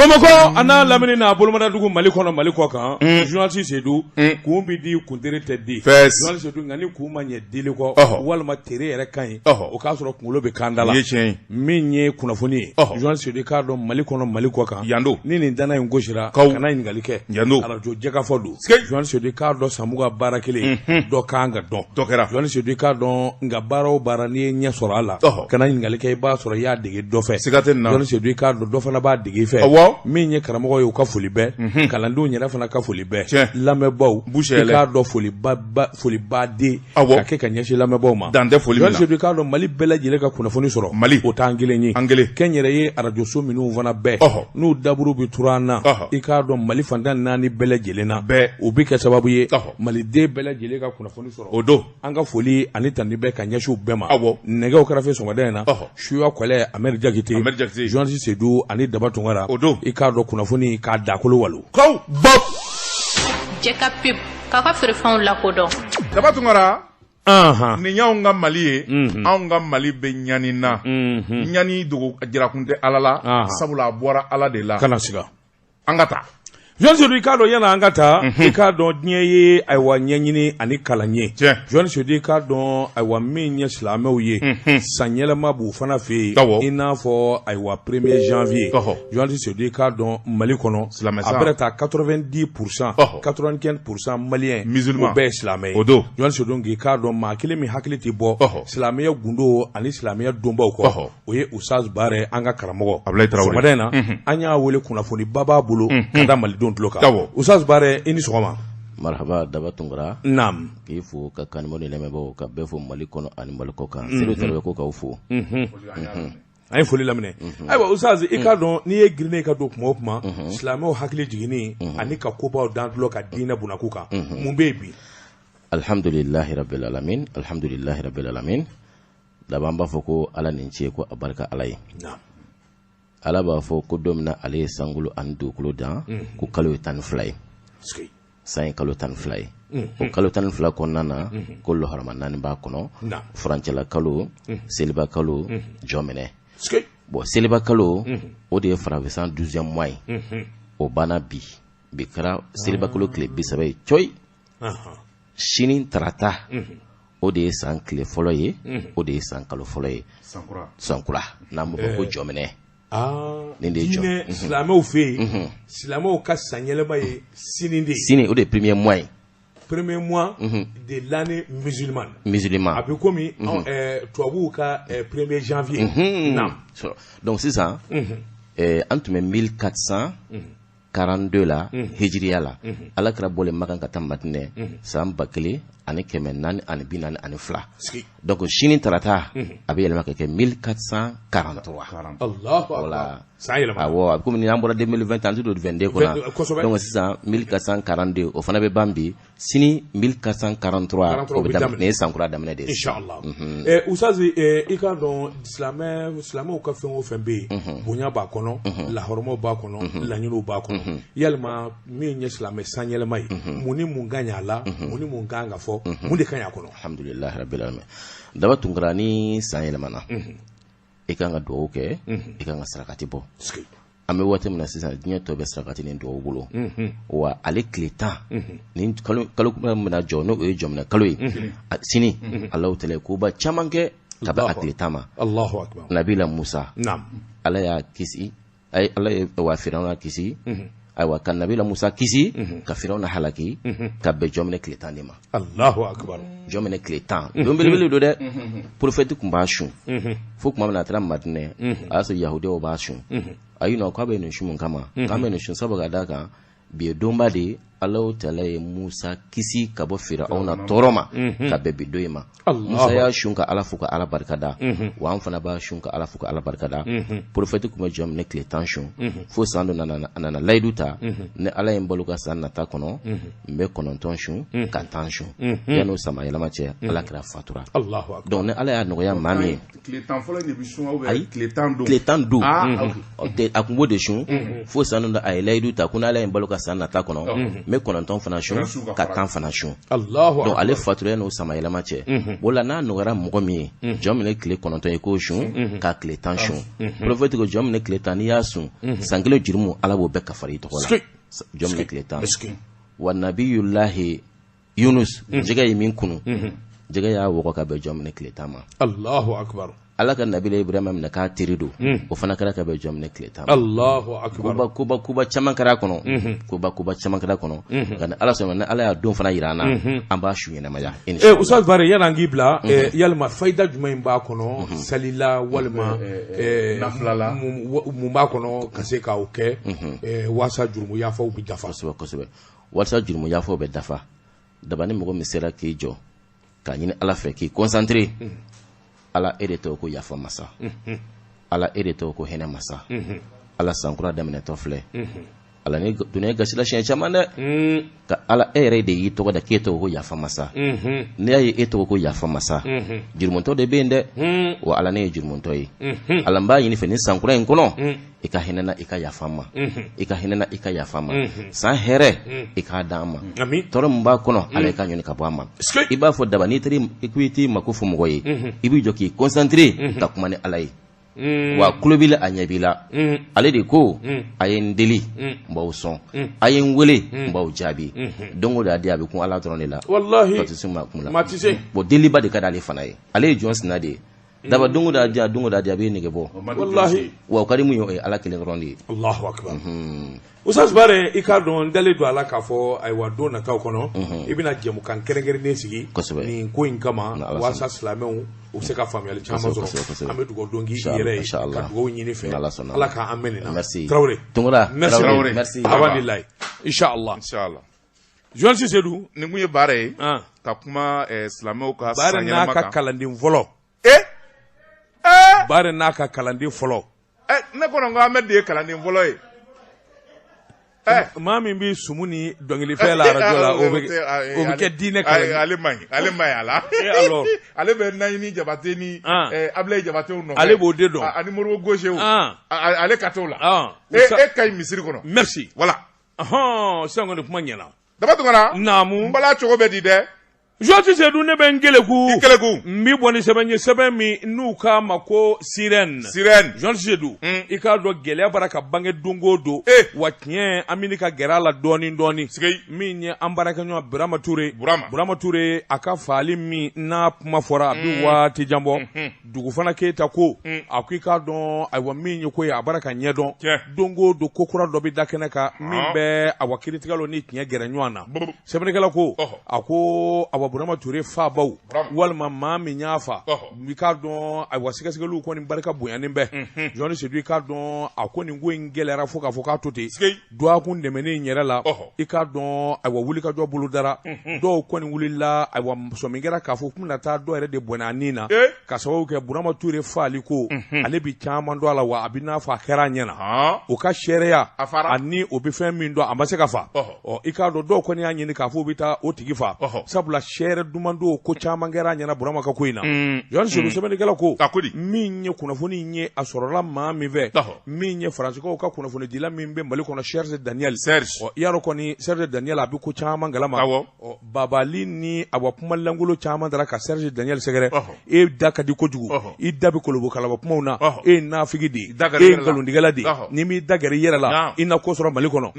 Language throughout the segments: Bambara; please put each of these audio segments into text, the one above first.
Bamako ana lamini na bolomada dugu Mali kɔnɔ Mali kɔ kan journaliste Seydou kun bi di kuntere tɛ di journaliste Seydou ngani kun ma ɲɛ dili kɔ walima tere yɛrɛ kan ye o k'a sɔrɔ kunkolo bɛ kanda la min ye kunnafoni ye journaliste Seydou k'a dɔn Mali kɔnɔ Mali kɔ kan yando ni nin dana in gosira kana ɲininkali kɛ yando radio jɛkafɔ don journaliste Seydou k'a dɔn Samu ka baara kelen dɔ kan ka dɔn dɔ kɛra journaliste Seydou k'a dɔn nka baara o baara n'i ye ɲɛ sɔrɔ a la kana ɲininkali kɛ i b'a sɔrɔ i y'a dege dɔ fɛ journaliste Seydou k'a dɔn dɔ fana b'a dege fɛ min ye karamɔgɔ ye u ka foli bɛɛ kalandenw yɛrɛ fana ka foli bɛɛ lamɛnbaw i k'a dɔn foliba de ka kɛ ka ɲɛsin lamɛnbaw ma dan tɛ foli min na journaliste k'a dɔn Mali bɛɛ lajɛlen ka kunnafoni sɔrɔ Mali o t'an kelen ye kɛn yɛrɛ ye radio so minnu fana bɛɛ n'u daburu bi turu an na i k'a dɔn Mali fantan 4 bɛɛ lajɛlen na u bi kɛ sababu ye maliden bɛɛ lajɛlen ka kunnafoni sɔrɔ o don an ka foli ani tandi bɛɛ ka ɲɛsin u bɛɛ ma nɛgɛw kɛrɛfɛ sɔgɔmada in na Suya Kɔlɛ Amɛri Jakite journaliste Seydou ani Daba Tunkara o don i k'a dɔn kunnafoni k'a dakolo walo kaw bop jɛka pep k'a feere fɛnw lakodɔn Daba Tunkara nin y'anw ka Mali ye anw ka Mali bɛ ɲani na ɲani dogo jirakun tɛ Ala la sabula a bɔra Ala de la kana siga an ka taa journaliste Seydou i k'a dɔn yana an ka taa i k'a dɔn diɲɛ ye ayiwa ɲɛɲini ani kalan ye journaliste Seydou i k'a dɔn ayiwa min ye silamɛw ye san yɛlɛma b'u fana fɛ yen i n'a fɔ ayiwa 1er janvier journaliste Seydou i k'a dɔn Mali kɔnɔ a bɛrɛ ta 90% 95% maliyɛn musulman o bɛɛ ye silamɛ ye journaliste Seydou i k'a dɔn maa kelen min hakili tɛ bɔ silamɛya gundo ani silamɛya donbaw kɔ o ye Usaz Bare an ka karamɔgɔ sɔgɔmada in na an y'a wele kunnafoni ba b'a bolo ka da malidenw tulo kan Usaz Bare i ni sɔgɔma marhaba Daba Tunkara naam k'i fo ka kanimo ni lamɛnbaaw ka bɛɛ fo Mali kɔnɔ ani Mali kɔ kan Seydou Tarawele ko k'aw fo an ye foli laminɛ ayiwa Usaz i k'a dɔn n'i ye girinnen ka don kuma o kuma silamɛw hakili jiginni ani ka kobaw dan dulɔ ka diinɛ bunaku kan mun bɛ yen bi alhamdulilahi rabbil alamin Daba an b'a fɔ ko Ala ni ce ko a barika Ala ye Ala b'a fɔ ko don min na ale ye sankolo ani dugukolo dan ko kalo ye 12 ye san ye kalo 12 ye o kalo 12 kɔnɔna na ko laharama 4 b'a kɔnɔ furancɛla kalo seliba kalo jɔminɛ bon seliba kalo o de ye farafinsan 12e mois ye o banna bi kɛra seliba kalo tile 30 ye coyi sini tarata o de ye san tile fɔlɔ ye o de ye san kalo fɔlɔ ye sankura n'an b'o fɔ ko jɔminɛ diinɛ silamɛw fɛ yen silamɛw ka san yɛlɛma ye sini de ye sini o de ye 1er mois ye 1er mois de l'année musulmane a bɛ komi tubabuw ka 1er janvier donc sisan an tun bɛ 1442 la hijiriya la Ala kira bɔlen Makan ka taa Madinɛ san 1442 donc sini tarata a bɛ yɛlɛma ka kɛ 1443 voilà awɔ a bɛ komi an bɔra 2020 an tɛ don 22 kɔnɔ donc sisan 1442 o fana bɛ ban bi sini 1443 o bɛ daminɛ nin ye sankura daminɛ de ye inshallah Usaz i k'a dɔn silamɛw ka fɛn o fɛn bɛ yen bonya b'a kɔnɔ lahɔrɔmaw b'a kɔnɔ laɲiniw b'a kɔnɔ yalima min ye silamɛ san yɛlɛma ye mun ni mun kan y'a la mun ni mun kan ka fɔ mun de kan y'a kɔnɔ alhamdulilahi rabbil alamin Daba Tunkara ni san yɛlɛmana i kan ka dugawu kɛ i kan ka sarakati bɔ an bɛ waati min na sisan diɲɛ tɔ bɛ sarakati ni dugawu bolo wa ale tile 10 ni kalo min na jɔ n'o ye jɔminɛ kalo ye sini Alahu Taala koba caman kɛ ka bɛn a tile 10 ma Nabila Musa Ala y'a kisi Ala ye wa Firawuna kisi ayiwa ka Nabila Musa kisi ka Firawuna halaki ka bɛn jɔminɛ tile 10 de ma Allahu akbar jɔminɛ tile 10 don belebele don dɛ prophète kun b'a sun fo tuma min na a taara Madinɛ a y'a sɔrɔ yahudiyaw b'a sun ayi nɔ k'a bɛ nin sun mun kama k'an bɛ nin sun sabu ka d'a kan bi ye donba de Alahu Taala ye Musa kisi ka bɔ Firawuna tɔɔrɔ ma ka bɛn bi don in ma Musa y'a sun ka Ala fo ka Ala barikada wa an fana b'a sun ka Ala fo ka Ala barikada prophète kun bɛ jɔminɛ tile 10 sun fo san dɔ a nana layidu ta ni Ala ye n balo ka san nata kɔnɔ n bɛ 9 sun ka 10 sun yan'o sama yɛlɛma cɛ Ala kɛra fatura donc ni Ala y'a nɔgɔya maa min ye tile 10 fɔlɔ de bɛ sun ayi tile 10 don a kun b'o de sun fo san dɔ a ye layidu ta ko ni Ala ye n balo ka san nata kɔnɔ me kononton fana shun ka tan fana shun Allahu donc ale fatura no sama yelama cɛ wala n'a nɔgɔyara mɔgɔ min ye jɔn min tile kɔnɔntɔn ye k'o sun ka tile tan sun prophète ko jɔn min tile tan n'i y'a sun san kelen jurumu ala b'o bɛɛ kafari i tɔgɔ la jɔn min tile tan wa nabiyullahi Yunus jɛgɛ ye min kunu jɛgɛ y'a wɔgɔ ka bɛn jɔn min tile tan ma Allahu akbar ala ka nabila Ibrahima minɛ k'a teri don o fana kɛra ka bɛn jɔn min tile tan Allahu akbar kuba caman kɛra kɔnɔ kuba caman kɛra kɔnɔ nka ni ala sɔnna ni ala y'a don fana yira an na an b'a su ɲɛnamaya Ustaz Bare yan'an k'i bila yalima fayida jumɛn b'a kɔnɔ salila walima nafilala mun b'a kɔnɔ ka se k'o kɛ waasa jurumu yafaw bɛ dafa kosɛbɛ waasa jurumu yafaw bɛ dafa daba ni mɔgɔ min sera k'i jɔ k'a ɲini ala fɛ k'i concentré ala e de tɔgɔ ko yafa masa ala e de tɔgɔ ko hinɛ masa ala sankura daminɛtɔ filɛ ala ni dunuya gasila siɲɛ caman dɛ ka ala e yɛrɛ de y'i tɔgɔ da k'e tɔgɔ ko yafa masa n'i y'a ye e tɔgɔ ko yafa masa jurumuntɔ de bɛ yen dɛ wa ala ne ye jurumuntɔ ye ala n b'a ɲini fɛ ni sankura in kɔnɔ i ka hinɛ na i ka yafa ma i ka hinɛ na i ka yafa ma san hɛrɛ i k'a d'an ma tɔɔrɔ min b'a kɔnɔ ala i ka ɲɔni ka bɔ an ma i b'a fɔ daba n'i taara i t'i mako fɔ mɔgɔ ye i b'i jɔ k'i concentré ka kuma ni ala ye wa kulo b'i la a ɲɛ b'i la ale de ko a ye n deli n b'aw sɔn a ye n wele n b'aw jaabi don o don a di a bɛ kun ala dɔrɔn de la wallahi tɔ tɛ se maa kun la maa tɛ se bon deliba de ka d'ale fana ye ale ye jɔn sina de ye daba don o don a di a don o don a di a bɛ nege bɔ wallahi wa o ka di mun ye ala kelen dɔrɔn de ye Allahu akbar Ustaz Bare i k'a dɔn n dalen don a la k'a fɔ ayiwa don nataw kɔnɔ i bɛna jɛmukan kɛrɛnkɛrɛnnen sigi nin ko in kama waasa silamɛw u bɛ se ka faamuyali caman sɔrɔ an bɛ dugawu dɔn k'i yɛrɛ ye ka dugawu ɲini fɛ ala k'an mɛn nin na Tarawele merci abadilayi inshallah Joan Sisedu nin kun ye baara ye ka kuma silamɛw ka baara n'a ka kalanden fɔlɔ baara n'a ka kalanden fɔlɔ ne kɔnɔ ko an bɛ de ye kalanden fɔlɔ ye maa min bɛ sumu ni dɔnkilifɛn la arajo la o bɛ kɛ diinɛ kalanden ale man ɲi ala ale bɛ Naɲini Jabate ni Abilaye Jabatew nɔfɛ ale b'o de dɔn ani Modibo Goshew ale ka t'o la e ka ɲi misiri kɔnɔ merci voilà sisan kɔni kuma ɲɛna daba tungana naamu n bala cogo bɛ di dɛ Joan Sisedu ne bɛ n keleku n b'i bɔ ni sɛbɛn ye sɛbɛn min n'u k'a ma ko sirène Joan Sisedu i k'a dɔn gɛlɛya bara ka bange don o don wa tiɲɛ an bɛ ka gɛrɛ a la dɔɔni min ye an baarakɛɲɔgɔn Burama Ture a ka faali min n'a kuma fɔra a bɛ waati jan bɔ Dugufana Keyita ko a ko i k'a dɔn ayiwa min ye ko ye a bara ka ɲɛdɔn don o don ko kura dɔ bɛ da kɛnɛ kan min bɛ awa kiiritigɛlaw ni tiɲɛ gɛrɛ ɲɔgɔn na sɛbɛnnikɛla ko a ko awa Burama Ture fabaw walima maa min y'a fa i k'a dɔn ayiwa sɛgɛsɛgɛliw kɔni barika bonyanen bɛ Joan Sisedu i k'a dɔn a ko nin ko in gɛlɛyara fo k'a fɔ k'a to ten duwakun dɛmɛnen in yɛrɛ la i k'a dɔn ayiwa wulikajɔ bolo dara dɔw kɔni wulila ayiwa sɔmin kɛra k'a fɔ k'u bɛna taa dɔw yɛrɛ de bɔnɛ a nin na ka sababu kɛ Burama Ture faali ko ale bi caman dɔn a la wa a bɛ n'a fɔ a kɛra a ɲɛna o ka sariya ani o bɛ fɛn min dɔn a ma se ka fa i k'a dɔn dɔw kɔni y'a ɲini k'a fɔ u bɛ taa o tigi fa sabula sɛrɛ duman don ko caman kɛra a ɲɛna Burama ka ko in na Joan Sisedu sɛbɛnnikɛla ko min ye kunnafoni in ye a sɔrɔla maa min fɛ min ye Faransikaw ka kunnafoni dila min bɛ Mali kɔnɔ Serge Daniel i y'a dɔn kɔni Serge Daniel a bɛ ko caman galama babali ni awa kuma langolo caman dara ka Serge Daniel sɛgɛrɛ e da ka di kojugu i da bɛ kolobo kalaba kumaw na e nafigi de e nkalontigɛla de ni m'i da gɛrɛ i yɛrɛ la i na ko sɔrɔ Mali kɔnɔ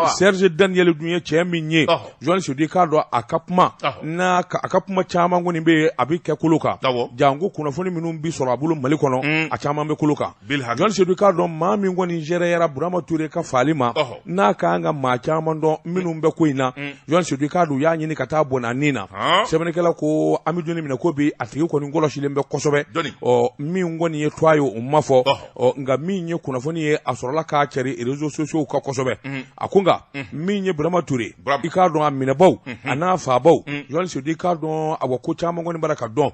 Serge Daniel dun ye cɛ min ye Joan Sisedu i k'a dɔn a ka kuma n'a a ka kuma caman kɔni bɛ a bɛ kɛ kolo kan janko kunnafoni minnu bi sɔrɔ a bolo Mali kɔnɔ a caman bɛ kolo kan Joan Sisedu k'a dɔn maa min kɔni gérera Burama Ture ka faali ma n'a ka ka maa caman dɔn minnu bɛ ko in na Joan Sisedu k'a dɔn u y'a ɲini ka taa bɔn a nin na sɛbɛnnikɛla ko an bɛ don minɛ ko bi a tigi kɔni kɔlɔsilen bɛ kosɛbɛ min kɔni ye tuwa ye o ma fɔ nka min ye kunnafoni ye a sɔrɔla k'a cɛri réseaux sociaux ka kosɛbɛ a ko nka min ye Burama Ture i k'a dɔn a minɛbaw a n'a fa maabaw journaliste di ka dɔn awa ko caman kɔni bara ka dɔn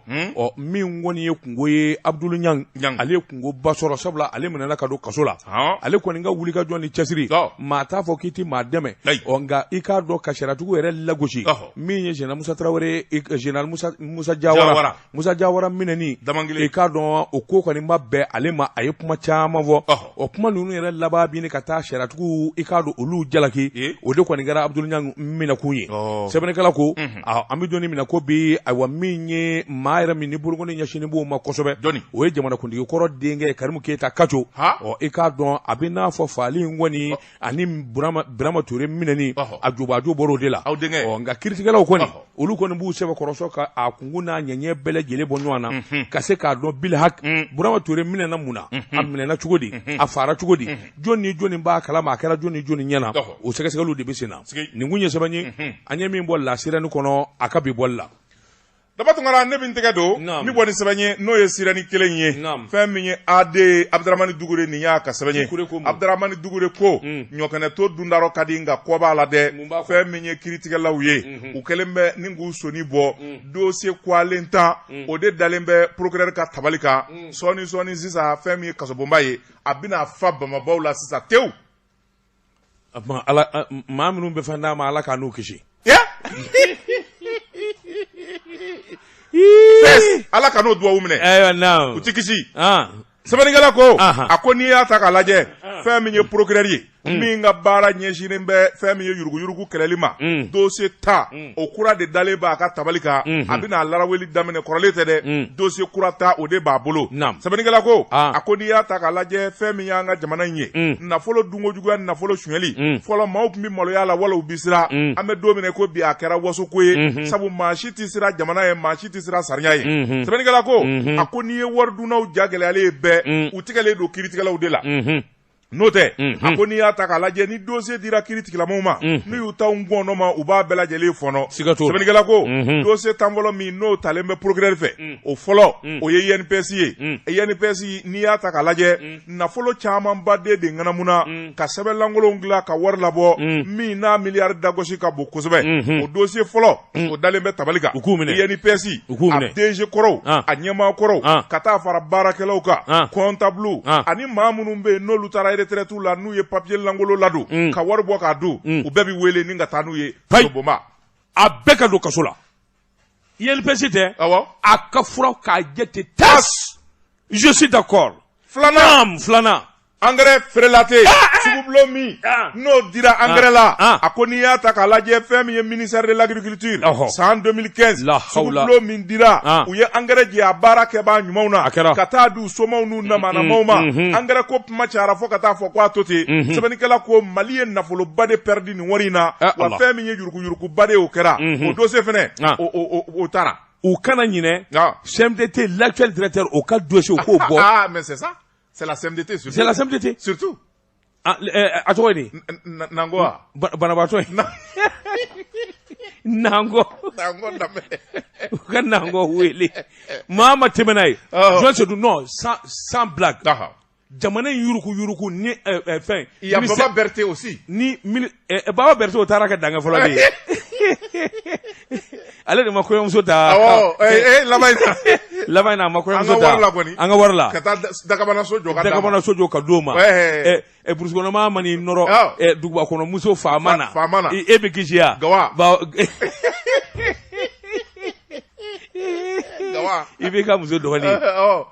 min kɔni ye kungo ye Abdul Nyang ale kungo ba sɔrɔ sabula ale minɛna ka don kaso la ale kɔni ka wuli ka jɔn ni cɛsiri maa t'a fɔ k'i ti maa dɛmɛ nka i k'a dɔn ka sariyatigiw yɛrɛ lagosi min ye général Musa Traoré général Musa Jawara minɛni i k'a dɔn o ko kɔni ma bɛn ale ma a ye kuma caman fɔ o kuma ninnu yɛrɛ laban bi ni ka taa sariyatigiw i k'a dɔn olu jalaki o de kɔni kɛra Abdul Nyang minɛkun ye sɛbɛnnikɛla ko an bɛ dɔnni minɛ ko bi ayiwa min ye maa yɛrɛ min ni bolokɔni ɲɛsinnen b'o ma kosɛbɛ o ye jamanakuntigi kɔrɔ denkɛ Karimu Keyita Kajo i k'a dɔn a bɛ n'a fɔ faali in kɔni ani Burama Ture minɛni a jubaju bɔr'o de la nka kiiritigɛlaw kɔni olu kɔni b'u sɛbɛn kɔrɔsɔ ka a kungun n'a ɲɛɲɛ bɛɛ lajɛlen bɔ ɲɔgɔn na ka se k'a dɔn bilhak Burama Ture minɛna mun na a minɛna cogo di a fara cogo di jɔn ni jɔn b'a kalama a kɛra jɔn ni jɔn ɲɛna o sɛgɛsɛgɛliw de bɛ sen na nin kun ye sɛbɛn ye an ye min bɔ lasirani kɔnɔ a ka bi bɔli la daba tungara ne bin tɛgɛ don min bɔ ni sɛbɛn ye n'o ye sirani kelen ye fɛn min ye AD Abdramani Dugure nin y'a ka sɛbɛn ye Abdramani Dugure ko ɲɔkɛnɛ to dundaro ka di nka kɔ b'a la dɛ fɛn min ye kiiritigɛlaw ye u kɛlen bɛ ni k'u soni bɔ dossier kwalen tan o de dalen bɛ procureur ka tabali kan sɔɔni sisan fɛn min ye kasobonba ye a bɛna fa bamabaw la sisan tewu maa minnu bɛ fɛn d'a ma Ala k'a n'u kisi Ala ka n'o duwawu minɛ u ti kisi sɛbɛnnikɛla ko a ko n'i y'a ta k'a lajɛ fɛn min ye procureur ye min ka baara ɲɛsinnen bɛ fɛn min ye yuruguyurugu kɛlɛli ma dossier ta o kura de dalen b'a ka tabali kan a bɛna laraweli daminɛ kɔrɔlen tɛ dɛ dossier kura ta o de b'a bolo sɛbɛnnikɛla ko a ko n'i y'a ta k'a lajɛ fɛn min y'an ka jamana in ye nafolo dunkojuguya nafolo suɲɛli fɔlɔ maaw tun bɛ maloya la wala u bi sira an bɛ don min ko bi a kɛra wasoko ye sabu maa si tɛ sira jamana ye maa si tɛ sira sariya ye sɛbɛnnikɛla ko a ko n'i ye wari dunnaw ja gɛlɛyalen ye bɛɛ u tigɛlen don kiiritigɛlaw de la n'o tɛ a ko n'i y'a ta k'a lajɛ ni dossier dira kiiritigilamaw ma n'u y'u ta ngɔnɔ ma u b'a bɛɛ lajɛlen fɔnɔ sɛbɛnnikɛla ko dossier tan fɔlɔ min n'o talen bɛ procureur fɛ o fɔlɔ o ye INPS ye INPS n'i y'a ta k'a lajɛ nafolo camanba de ŋanamuna ka sɛbɛnlankolonw dilan ka wari labɔ min n'a miliyari dagosi ka bon kosɛbɛ o dossier fɔlɔ o dalen bɛ tabali kan INPS a DG kɔrɔw a ɲɛmaa kɔrɔw ka taa fara baarakɛlaw kan comptable ani maa minnu bɛ yen n'olu taara retraite la n'u ye papier langolo ladon ka wari bɔ k'a dun u bɛɛ bɛ wele ni ka taa n'u ye soboma a bɛɛ ka don kaso la INPS tɛ a ka fura k'a jɛ ten tas je suis d'accord filanan engrais feerelate sugubulon min n'o dira engrais la a ko n'i y'a ta k'a lajɛ fɛn min ye ministère de l'agriculture san 2015 sugubulon min dira u ye engrais jɛ a baara kɛbaa ɲumanw na ka taa di u somaw n'u namanamaw ma engrais ko kuma cayara fo ka taa fɔ ko a to ten sɛbɛnnikɛla ko Mali ye nafoloba de perdi nin wari in na wa fɛn min ye yuruguyuruguba de o kɛra o dossier fɛnɛ o taara u kana ɲinɛ CMDT l'actuel directeur o ka dossier o k'o bɔ mais c'est ça. C'est la CMDT surtout. C'est la CMDT surtout. A tɔgɔ ye di? Nango wa? Banabaatɔ ye. Nango. Nango lamɛn. U ka Nango wele. Maa ma tɛmɛ n'a ye. Jɔn se dun non sans blague. Jamana in yuruku ni fɛn. Il y a Baba Berté aussi. Ni Baba Berté o taara kɛ danga fɔlɔ de ye. Ale de ma kɔɲɔmuso ta. Laban in na a ma kɔɲɔmuso ta. An ka wari la. Ka taa Dakabanaso jɔ ka d'a ma. Dakabanaso jɔ ka d'o ma. Burusi kɔnɔmaa ma n'i nɔrɔ duguba kɔnɔ muso faama na. E bɛ kisi ya. Gawa. I b'i ka muso dɔgɔnin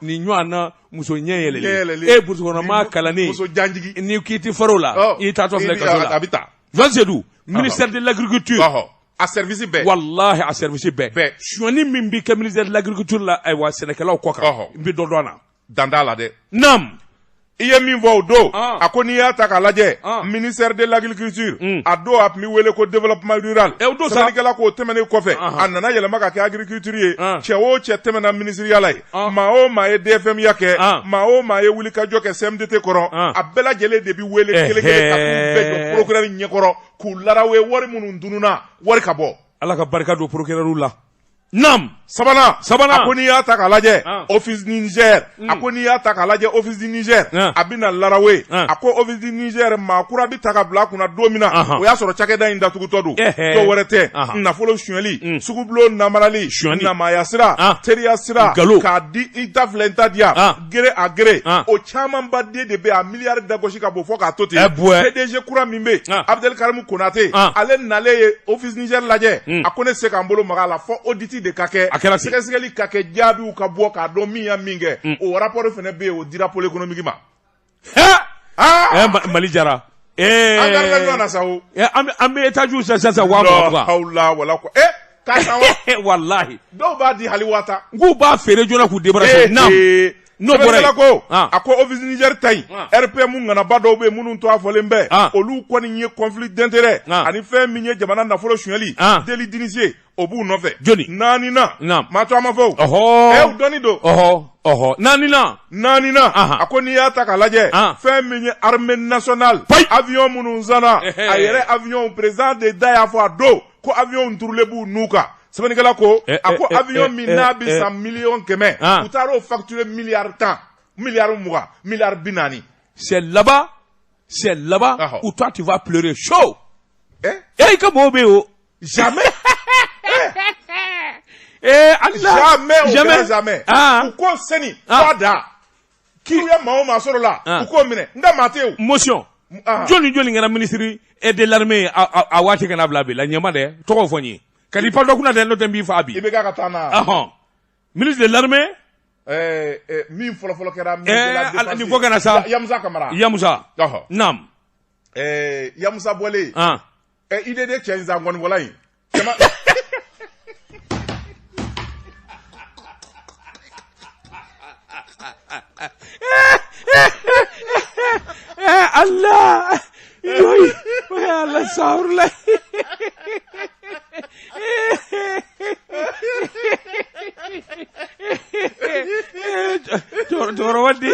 nin ɲɔgɔn na muso ɲɛ yɛlɛlen burusi kɔnɔmaa kalannen muso janjigi n'i k'i ti far'o la i taatɔ filɛ kaso la a bɛ taa. Jean Seydou ministère de l'agriculture a service bɛɛ wallahi a service bɛɛ suɲɛni min bi kɛ ministère de l'agriculture la ayiwa sɛnɛkɛlaw kɔ kan n bɛ dɔ dɔn a la danda la dɛ naam i ye min fɔ o don a ko n'i y'a ta k'a lajɛ ministère de l'agriculture a don a tun bɛ wele ko développement rural sɛbɛnnikɛla k'o tɛmɛnen kɔfɛ a nana yɛlɛma ka kɛ agriculture ye cɛ o cɛ tɛmɛna ministériya la ye maa o maa ye DFM ya kɛ maa o maa ye wulikajɔ kɛ CMDT kɔrɔ a bɛɛ lajɛlen de bɛ wele kelen kelen ka t'u bɛɛ jɔ procureur ɲɛkɔrɔ k'u larawe wari minnu dununa wari ka bɔ Ala ka barika don procureur la Nam. Sabana. Sabana. A ko n'i y'a ta k'a lajɛ. Office du Niger. A ko n'i y'a ta k'a lajɛ Office du Niger. A bɛ na Larawe. A ko Office du Niger maa kura bɛ ta ka bila a kunna don min na. O y'a sɔrɔ cakɛda in datugutɔ don. Dɔw wɛrɛ tɛ. Nafolo sonyɛli. Sugubulon namarali. Namaya sira. Teriya sira. K'a di i ta filɛ n ta di yan. Gere a gere. O camanba den de bɛ a miliyari dagosi ka bon fɔ k'a to ten. PDG kura min bɛ yen. Abdel Karimu Konate. Ale nalen ye Office Niger lajɛ. A ko ne se k'an bolo maga a la fɔ audit de ka kɛ. Sɛgɛsɛgɛli ka kɛ jaabiw ka bɔ k'a dɔn min ya min kɛ. O rapport fana bɛ yen o dira pôle économique ma. Mali jara. An garila ɲɔgɔn na sa o. An bɛ étage sisan wa mugan. Hawla wala ko k'a san wa. Walahi. Dɔw b'a di hali waa tan. N k'u b'a feere joona k'u débarrasser. N'o bɔra yen ko a ko Office Niger ta in RPM ŋanaba dɔw bɛ yen minnu to a fɔlen bɛɛ olu kɔni ye conflit d'intérêt ani fɛn min ye jamana nafolo sonyɛli délit d'initié o b'u nɔfɛ. Joni. Naaninan. maa to a ma fɔ o. Ɔhɔ. o dɔnni don. Naaninan. A ko n'i y'a ta k'a lajɛ fɛn min ye armée nationale avion minnu sanna a yɛrɛ avion président de da y'a fɔ a don ko avion turulen b'u n'u kan. Sɛbɛnnikɛla ko a ko avion min n'a bɛ san miliyɔn 100 u taar'o facturer miliyari 10 miliyari 20 miliyari 40. C'est là-bas où toi tu vas pleurer chaud. I ka mɔgɔw bɛ yen o. Jamais. Jamais. U ko seni fɔ da. K'i ye maa o maa sɔrɔ la u k'o minɛ n da maa tɛ o. Motion. Jɔnni kɛra ministre de l'armée a waati kana bila bi la ɲɛma dɛ tɔgɔ fɔ n ye. Kadi pardon kuna den no den bi fa bi. I bɛ ka taa na. Ministre de l'armée. Min fɔlɔ kɛra ministre de la défense. Ni fɔ kana sa. Yamusa Kamara. Yamusa. Nam. Yamusa bɔlen. IDD cɛ in zan kɔni wala in. Allah. Yoy. Allah saurla. Tɔɔrɔ de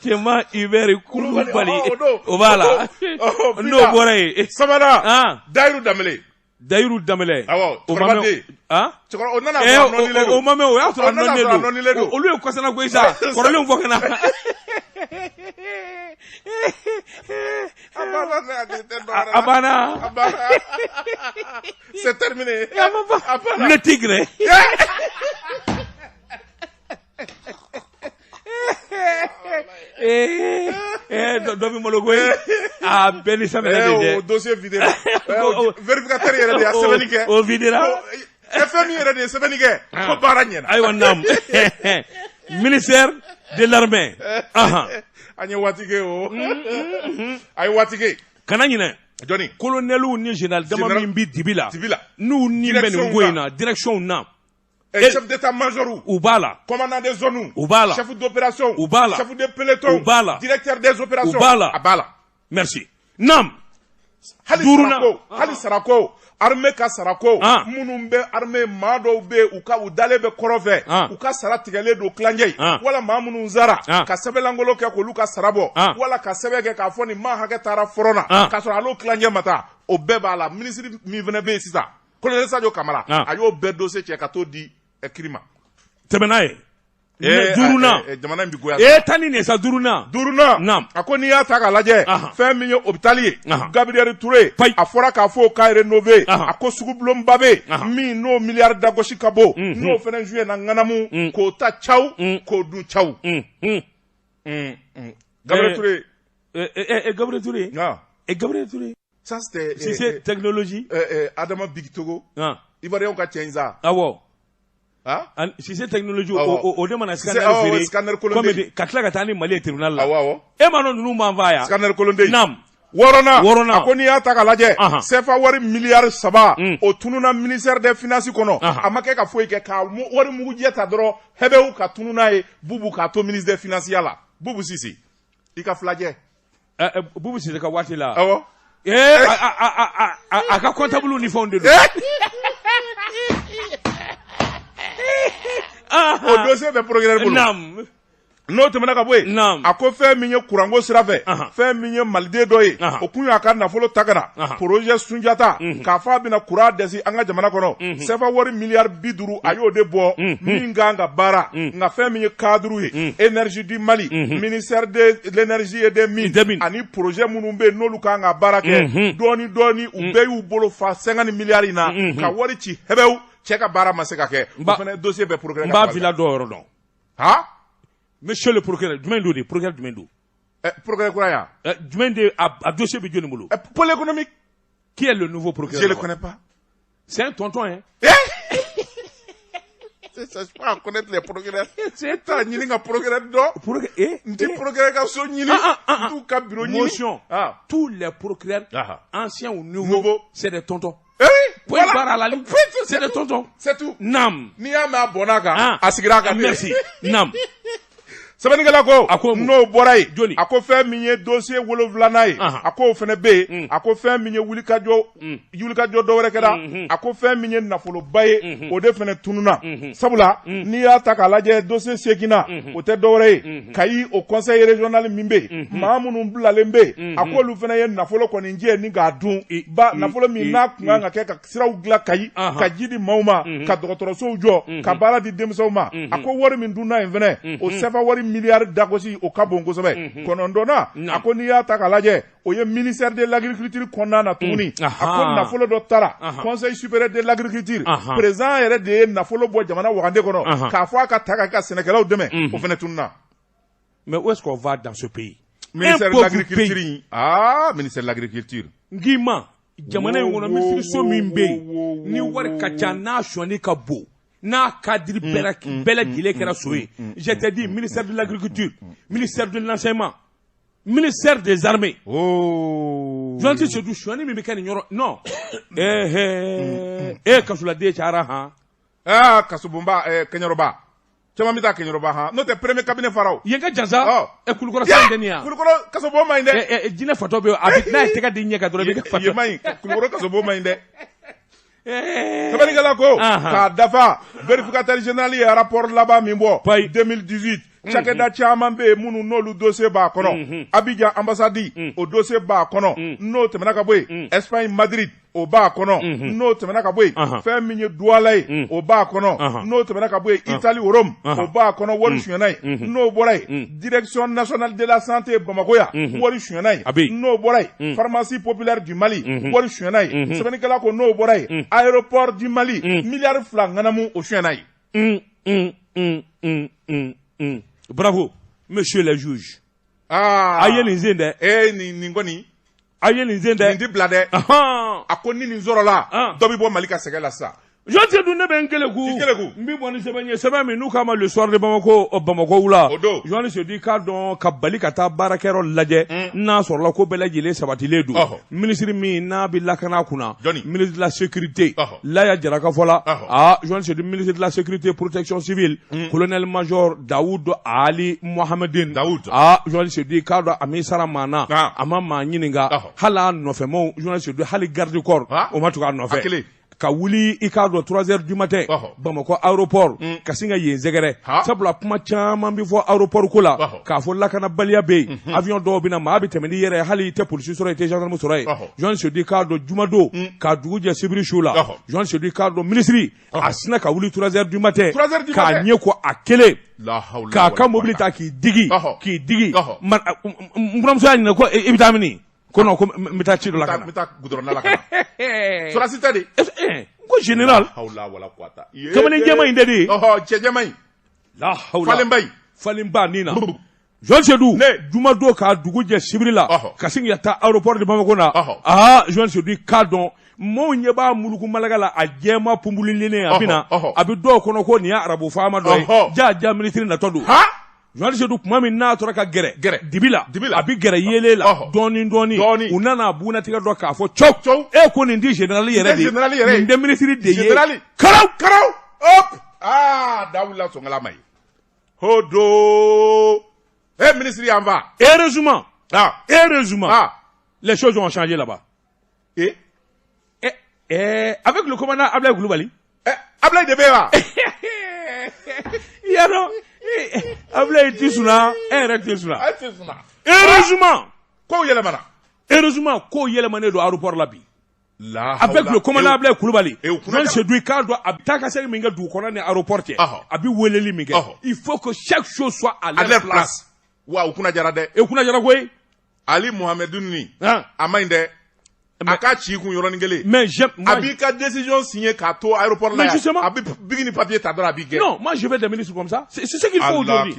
cɛma Iberi Kulubali o b'a la n'o bɔra yen. Sabara Dayiru Danbɛlɛ. Awɔ o ma mɛn o nana fɔ nɔnilen don. O ma mɛn o y'a sɔrɔ nɔnilen don olu ye kɔsana koyi sa kɔrɔlenw fɔ ka na. A banna. C'est terminé. Le tigre. Dɔ bɛ malo koyi a bɛɛ ni sɛbɛnɛ de dɛ. O dossier vidéra. Vérificateur yɛrɛ de y'a sɛbɛnni kɛ. O vidéra. FMI yɛrɛ de ye sɛbɛnni kɛ. Ko baara ɲɛna. Ayiwa naam. Ministère de l'armée. An ye waati kɛ o. A ye waati kɛ. Kana ɲinɛ. Jɔnni. Colonel ni général dama min bi dibi la. N'u ni bɛ nin ko in na direction na. Chef d'état-major u b'a la. Commandant des zones u b'a la. Chef d'opération u b'a la. Chef de peloton u b'a la. Directeur des opérations u b'a la. a b'a la. Merci. Nam. Hali sarako armée ka sarako minnu bɛ armée maa dɔw bɛ u dalen bɛ kɔrɔ fɛ u ka sara tigɛlen don kilancɛ ye wala maa minnu zara ka sɛbɛnlankolon kɛ k'olu ka sara bɔ wala ka sɛbɛn kɛ k'a fɔ nin maa hakɛ taara front na k'a sɔrɔ ale kilancɛ ma taa o bɛɛ b'a la ministre min fana bɛ yen sisan colonel Sadio Kamara a y'o bɛɛ dossier cɛ ka t'o di Kirima. Tɛmɛna ye. Duruna jamana in bi goya. Tani ne sa Duruna. Naam. A ko n'i y'a ta k'a lajɛ fɛn min ye hôpital ye Gabriel Touré a fɔra k'a fɔ k'a rénové a ko sugubulonba bɛ min n'o miliyari dagosi ka bɔ n'o fana joué na ŋanamu k'o ta caw k'o dun caw. Gabriel Touré. Gabriel Touré. Gabriel Touré. Ça c'était. Si c'est technologie. Adama Big Togo. Ivoirien ka cɛ in sa. Awɔ. Si c'est technologie o de mana scanner feere ka tila ka taa ni Mali ye tribunal la e ma dɔn ninnu b'an fa yan scanner kolonde naam wɔɔrɔnan a ko n'i y'a ta k'a lajɛ CFA wari miliyari 3 o tununa ministère des finances kɔnɔ a ma kɛ ka foyi kɛ ka wari mugujɛ ta dɔrɔn hɛbɛw ka tunu n'a ye Bubu k'a to ministre des finances la Bubu Sisi i ka filajɛ Bubu Sisi ka waati la awɔ a ka comptable ni fɛnw de don o dossier bɛ procureur bolo. Naam. n'o tɛmɛna ka bɔ yen a ko fɛn min ye kuranko sira fɛ fɛn min ye maliden dɔ ye o kun y'a ka nafolo ta ka na projet Sunjata k'a fɔ a bɛna kuran dɛsi an ka jamana kɔnɔ CFA wari miliyari 50 a y'o de bɔ min kan ka baara nka fɛn min ye cadre ye énergie du Mali ministère de l'énergie et des mines ani projet minnu bɛ yen n'olu kan ka baara kɛ dɔɔni dɔɔni u bɛɛ y'u bolo fa 50 miliyari in na ka wari ci hɛbɛw cɛ ka baara ma se ka kɛ o fana dossier bɛ progrès. n b'a fila dɔ yɔrɔ dɔn. Monsieur le procureur, jumɛn do de procureur jumɛn do? Procureur kura ya? Jumɛn de a dossier bɛ jɔni bolo? Pôle économique. Qui est le nouveau procureur? Je le connais pas. C'est un tonton hein. C'est ça, je peux connaître les procureurs. C'est un ɲini ka procureur dɔ. Procureur nti procureur ka so ɲini. Tout ka bureau ɲini. Motion. Tous les procureurs anciens ou nouveaux, c'est des tontons. Voilà. C'est des tontons. C'est tout. Nam. Ni y'a mɛn a bɔnna kan a sigira kan. Merci. Nam. Sɛbɛnnikɛla ko n'o bɔra yen a ko fɛn min ye dossier 7 ye a ko o fana bɛ yen a ko fɛn min ye wulikajɔ dɔ wɛrɛ kɛra a ko fɛn min ye nafoloba ye o de fana tununa sabula n'i y'a ta k'a lajɛ dossier 8 o tɛ dɔ wɛrɛ ye Kayi o conseil régional min bɛ yen maa minnu bilalen bɛ yen a ko olu fana ye nafolo kɔni jɛ ni k'a dun nafolo min n'a kun kan ka kɛ ka siraw dilan Kayi ka ji di maaw ma ka dɔgɔtɔrɔsow jɔ ka baara di denmisɛnw ma a ko wari min dunna yen fana o CFA wari miliyari dagosi o ka bon kosɛbɛ kɔnɔntɔnna a ko n'i y'a ta k'a lajɛ o ye ministère de l'agriculture kɔnɔna na tuguni a ko nafolo dɔ taara conseil supérieur de l'agriculture président yɛrɛ de ye nafolo bɔ jamana wagande kɔnɔ k'a fɔ a ka ta ka ka sɛnɛkɛlaw dɛmɛ o fana tununa. Mais où est-ce qu'on va dans ce pays? Ministère de l'agriculture ministère de l'agriculture ngima jamana in kɔnɔ misiriso min bɛ yen ni wari ka ca n'a sɔnni ka bon n'a cadre bɛɛ lajɛlen kɛra so ye je t'ai dit ministère de l'agriculture ministère de l'enseignement ministère des armées journaliste surtout sɔnni min bɛ kɛ nin yɔrɔ non kasuladen cayara kasobonba kɛɲɛrɔba caman bɛ taa kɛɲɛrɔba n'o tɛ premier cabinet faraw yen ka jansa kulukɔrɔ san tɛ nin yan kulukɔrɔ kasobo ma ɲi dɛ jinɛ fatɔ bɛ yen a bɛ n'a ye tɛgɛ di ɲɛ kan dɔrɔn i bɛ kɛ fatɔ ye ma ɲi kulukɔrɔ kasobo ma ɲi dɛ. Sɛbɛnnikɛla ko k'a dafa vérificateur général ye rapport laban min bɔ 2018 cakɛda caman bɛ yen minnu n'olu dossier b'a kɔnɔ Abidjan ambassade o dossier b'a kɔnɔ n'o tɛmɛna ka bɔ yen Espagne Madrid o b'a kɔnɔ n'o tɛmɛna ka bɔ yen fɛn min ye Douala ye o b'a kɔnɔ n'o tɛmɛna ka bɔ yen Italie Rome o b'a kɔnɔ wari sonyɛna ye n'o bɔra yen direction nationale de la santé Bamako yan wari sonyɛna ye n'o bɔra yen pharmacie populaire du Mali wari sonyɛna ye sɛbɛnnikɛla ko n'o bɔra yen aéroport du Mali miliyari 2 ŋanamu o sonyɛna ye. Bravo, monsieur le juge. A ye nin sen dɛ. Nin kɔni. A ye nin sen dɛ. Nin ti bila dɛ. A ko ni nin sɔrɔla dɔ bɛ bɔ Mali ka sɛgɛn la sisan. Jɔn dun ne bɛ n keleku. I keleku. N bɛ bɔ ni sɛbɛn ye sɛbɛn min n'u k'a ma le soir de Bamako Bamako la. O don. Jɔn se di k'a dɔn ka bali ka taa baarakɛyɔrɔ lajɛ n'a sɔrɔla ko bɛɛ lajɛlen sabatilen don. Ministre min n'a bɛ lakana kunna. Ministre de la sécurité. Laya Jaraka fɔla. Jɔn se di ministre de la sécurité protection civile. Colonel major Daoud Ali Mohamedine. Daoud. Jɔn se di k'a dɔn a min sara maa na. A ma maa ɲininka. Hali a nɔfɛmaw jɔn se di hali garde corps o ma tugu a nɔfɛ. Ka wuli i k'a dɔn 3 heures du matin Bamako aéroport ka sin ka yen sɛgɛrɛ sabula kuma caman bɛ fɔ aéroport ko la k'a fɔ lakanabaliya bɛ yen avion dɔw bɛ na maa bɛ tɛmɛ n'i yɛrɛ hali i tɛ polisi sɔrɔ i tɛ gendarme sɔrɔ yen Jean Sedi k'a dɔn jumadon k'a dugu jɛ sibiri su la Jean Sedi k'a dɔn ministre a sinna ka wuli 3 heures du matin k'a ɲɛ ko a kelen k'a ka mobili ta k'i digi n buramuso y'a ɲininka ko i bɛ taa mini ko non ko n bɛ taa ci dɔ la ka na n bɛ taa goudron la ka na sɔrɔsi tɛ de ko général kamalen jɛma in de de cɛ jɛma in falenba in falenba nin na Jean Sedou jumadon k'a dugu jɛ sibiri la ka sin ka taa aéroport de Bamako na Jean Sedou k'a dɔn maaw ɲɛ b'a muluku malaga la a jɛma pumbulilen a bɛ na a bɛ dɔw kɔnɔ ko nin ye arabu faama dɔ ye jaa ministre natɔ don Jean Sedou kuma min n'a tora ka gɛrɛ dibi la a bɛ gɛrɛ yeelen la dɔɔni u nana bunatigɛ dɔ k'a fɔ cɔw ko nin tɛ général yɛrɛ de ye nin tɛ ministre de ye karaw hop Dawula Sɔngala ma ye ho do ministre y'an fa heureusement les choses ont changé là-bas avec le commandant Ablaye Coulibaly Ablaye de bɛ wa Ablaye Tissouna yɛrɛ Tissouna heureusement ko yɛlɛmanen don aéroport la bi avec le commandant Ablaye Kulubali Jean Sédou k'a dɔn a bɛ taa ka segin min kɛ dugu kɔnɔ ni aéroport cɛ a bɛ weleli min kɛ il faut que chaque chose soit à leur place wa u kunna jara dɛ koyi Ali Mohamedou ni a ma ɲi dɛ a ka ci kun yɔrɔnin kelen mais a b'i ka décision signer k'a to aéroport la yan a bɛ bigi ni papier ta dɔrɔn a b'i gɛn non moi je vais des ministres comme ça c'est ce qu'il faut aujourd'hui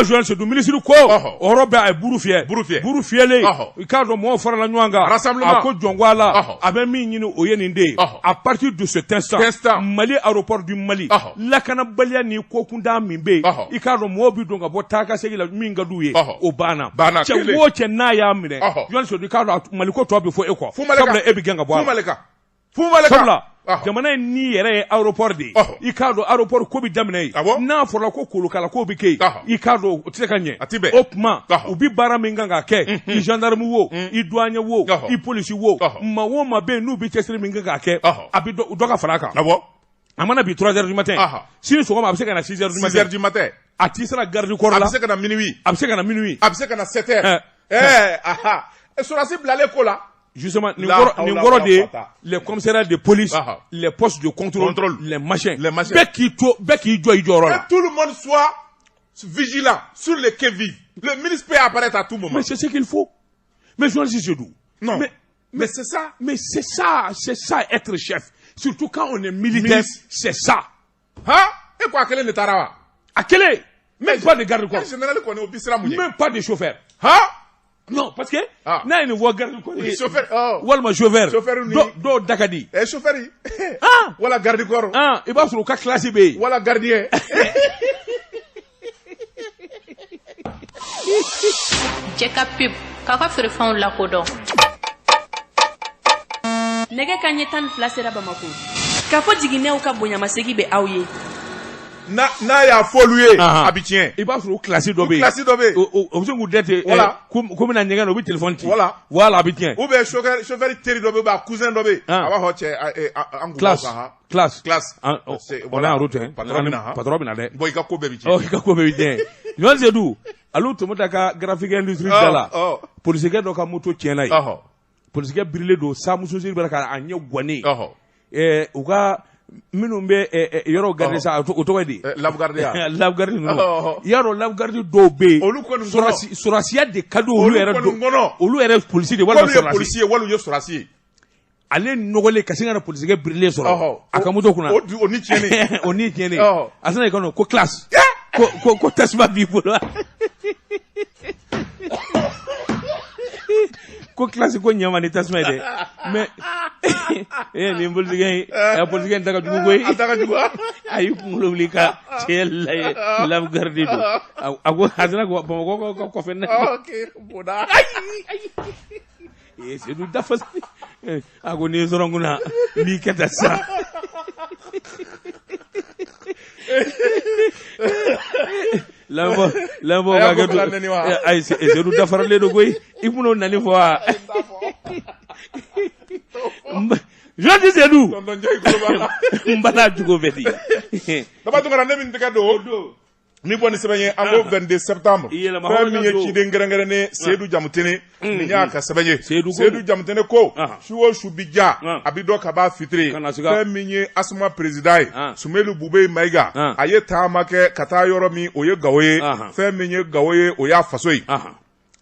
Jean Sédou ministre ko o yɔrɔ bɛɛ a ye buru fiyɛlen i k'a dɔn mɔgɔw farala ɲɔgɔn kan a ko jɔn ko a la a bɛ min ɲini o ye nin de ye à partir de cet instant Mali aéroport du Mali lakanabaliya ni kokunda min bɛ yen i k'a dɔn mɔgɔw bɛ don ka bɔ taa ka segin la min ka d'u ye o banna cɛ o cɛ n'a y'a minɛ Jean Sédou i k'a dɔn Mali ko tɔ bɛ fɔ e kɔ sabula e bɛ gɛn ka bɔ a la sabula jamana in ni yɛrɛ ye aéroport de ye i k'a dɔn aéroport ko bɛ daminɛ yen n'a fɔra ko kolokala ko bɛ kɛ yen i k'a dɔn o tɛ se ka ɲɛ o tuma u bɛ baara min kan ka kɛ i gendarme wo i douanier wo i polisi wo maa o maa bɛ yen n'u bɛ cɛsiri min kan ka kɛ a bɛ dɔ ka fara a kan a mana bi 3 heures du matin sini sɔgɔma a bɛ se ka na 6 heures du matin a t'i sera garde corps la a bɛ se ka na minuit a bɛ se ka na 7 heures sɔrɔdasi bilalen ko la justement Ningoro de les commissariats de police les postes de contrôle les machins bɛɛ k'i jɔ i jɔyɔrɔ la tout le monde soit vigilant sur les qui-vive le ministre peut apparaître à tout moment mais c'est ce qu'il faut mais journaliste Sédou non mais c'est ça c'est ça être chef surtout quand on est militaire c'est ça et quoi kelen de taara wa a kelen même pas de garde-corps général kɔni o bi sira mun ye même pas de chauffeur non parce que n'a ye nin fɔ garde corps chauffeur walima chauffeur dɔw da ka di chauffeur wala garde corps i b'a sɔrɔ u ka classe bɛ yen wala gardien Jɛ ka pub k'a ka feerefɛnw lakodɔn nɛgɛ kanɲɛ 12 sera Bamako k'a fɔ jiginɛw ka bonyamasegi bɛ aw ye n'a y'a fɔlu ye a bɛ tiɲɛ i b'a sɔrɔ o classe dɔ bɛ yen o bɛ se k'u dɛte ko bɛna ɲɛgɛn na o bɛ téléphone ci voilà a bɛ tiɲɛ ou bien chauffeur teri dɔ bɛ yen a cousin dɔ bɛ yen a b'a fɔ cɛ an kun b'o kan classe on est en route patron bɛ na dɛ bon i ka ko bɛɛ bɛ tiɲɛ i ka ko bɛɛ bɛ tiɲɛ Jean Sédou alo Tomota ka graphique industrie da la polisikɛ dɔ ka moto tiɲɛna ye polisikɛ birilen don samusosiri bɛ ka a ɲɛ gwannen u ka minnu bɛ yɔrɔ garder sa o tɔgɔ di lafgarde ninnu yɔrɔ lafgarde dɔw bɛ yen olu kɔni sɔrɔsiya de ka di olu yɛrɛ polisi de walima polisi ye walima u ye sɔrɔsi ye ale nɔgɔlen ka sin ka na polisikɛ birilen sɔrɔ a ka moto kunna o ni tiɲɛni o ni tiɲɛni a sina ka ko classe ko tasuma b'i bolo ko classe ko ɲama ni tasuma ye dɛ mais nin polisikɛ in ta ka jugu koyi a y'i kunkolo wuli ka cɛ lafgarde don a ko a sina ko Bamakɔ ka kɔfɛ na Sédou dafa a ko n'i sɔrɔ n kunna n b'i kɛ ta sisan lamɔ ka kɛ to ayi Sédou dafaralen don koyi i kun n'o nani fɔ wa Jean Sédou n bala jogo bɛ di daba tun kana ne min tɛgɛ don ni bɔ ni sɛbɛn ye an ko 22 septembre fɛn min ye ciden kɛrɛnkɛrɛnnen Seydou Jamutene nin y'a ka sɛbɛn ye Seydou Jamutene ko su o su bi ja a bi dɔ ka b'a fitiri fɛn min ye Asuma président ye Sumelu Bube Mayiga a ye taama kɛ ka taa yɔrɔ min o ye Gawo ye fɛn min ye Gawo ye o y'a faso ye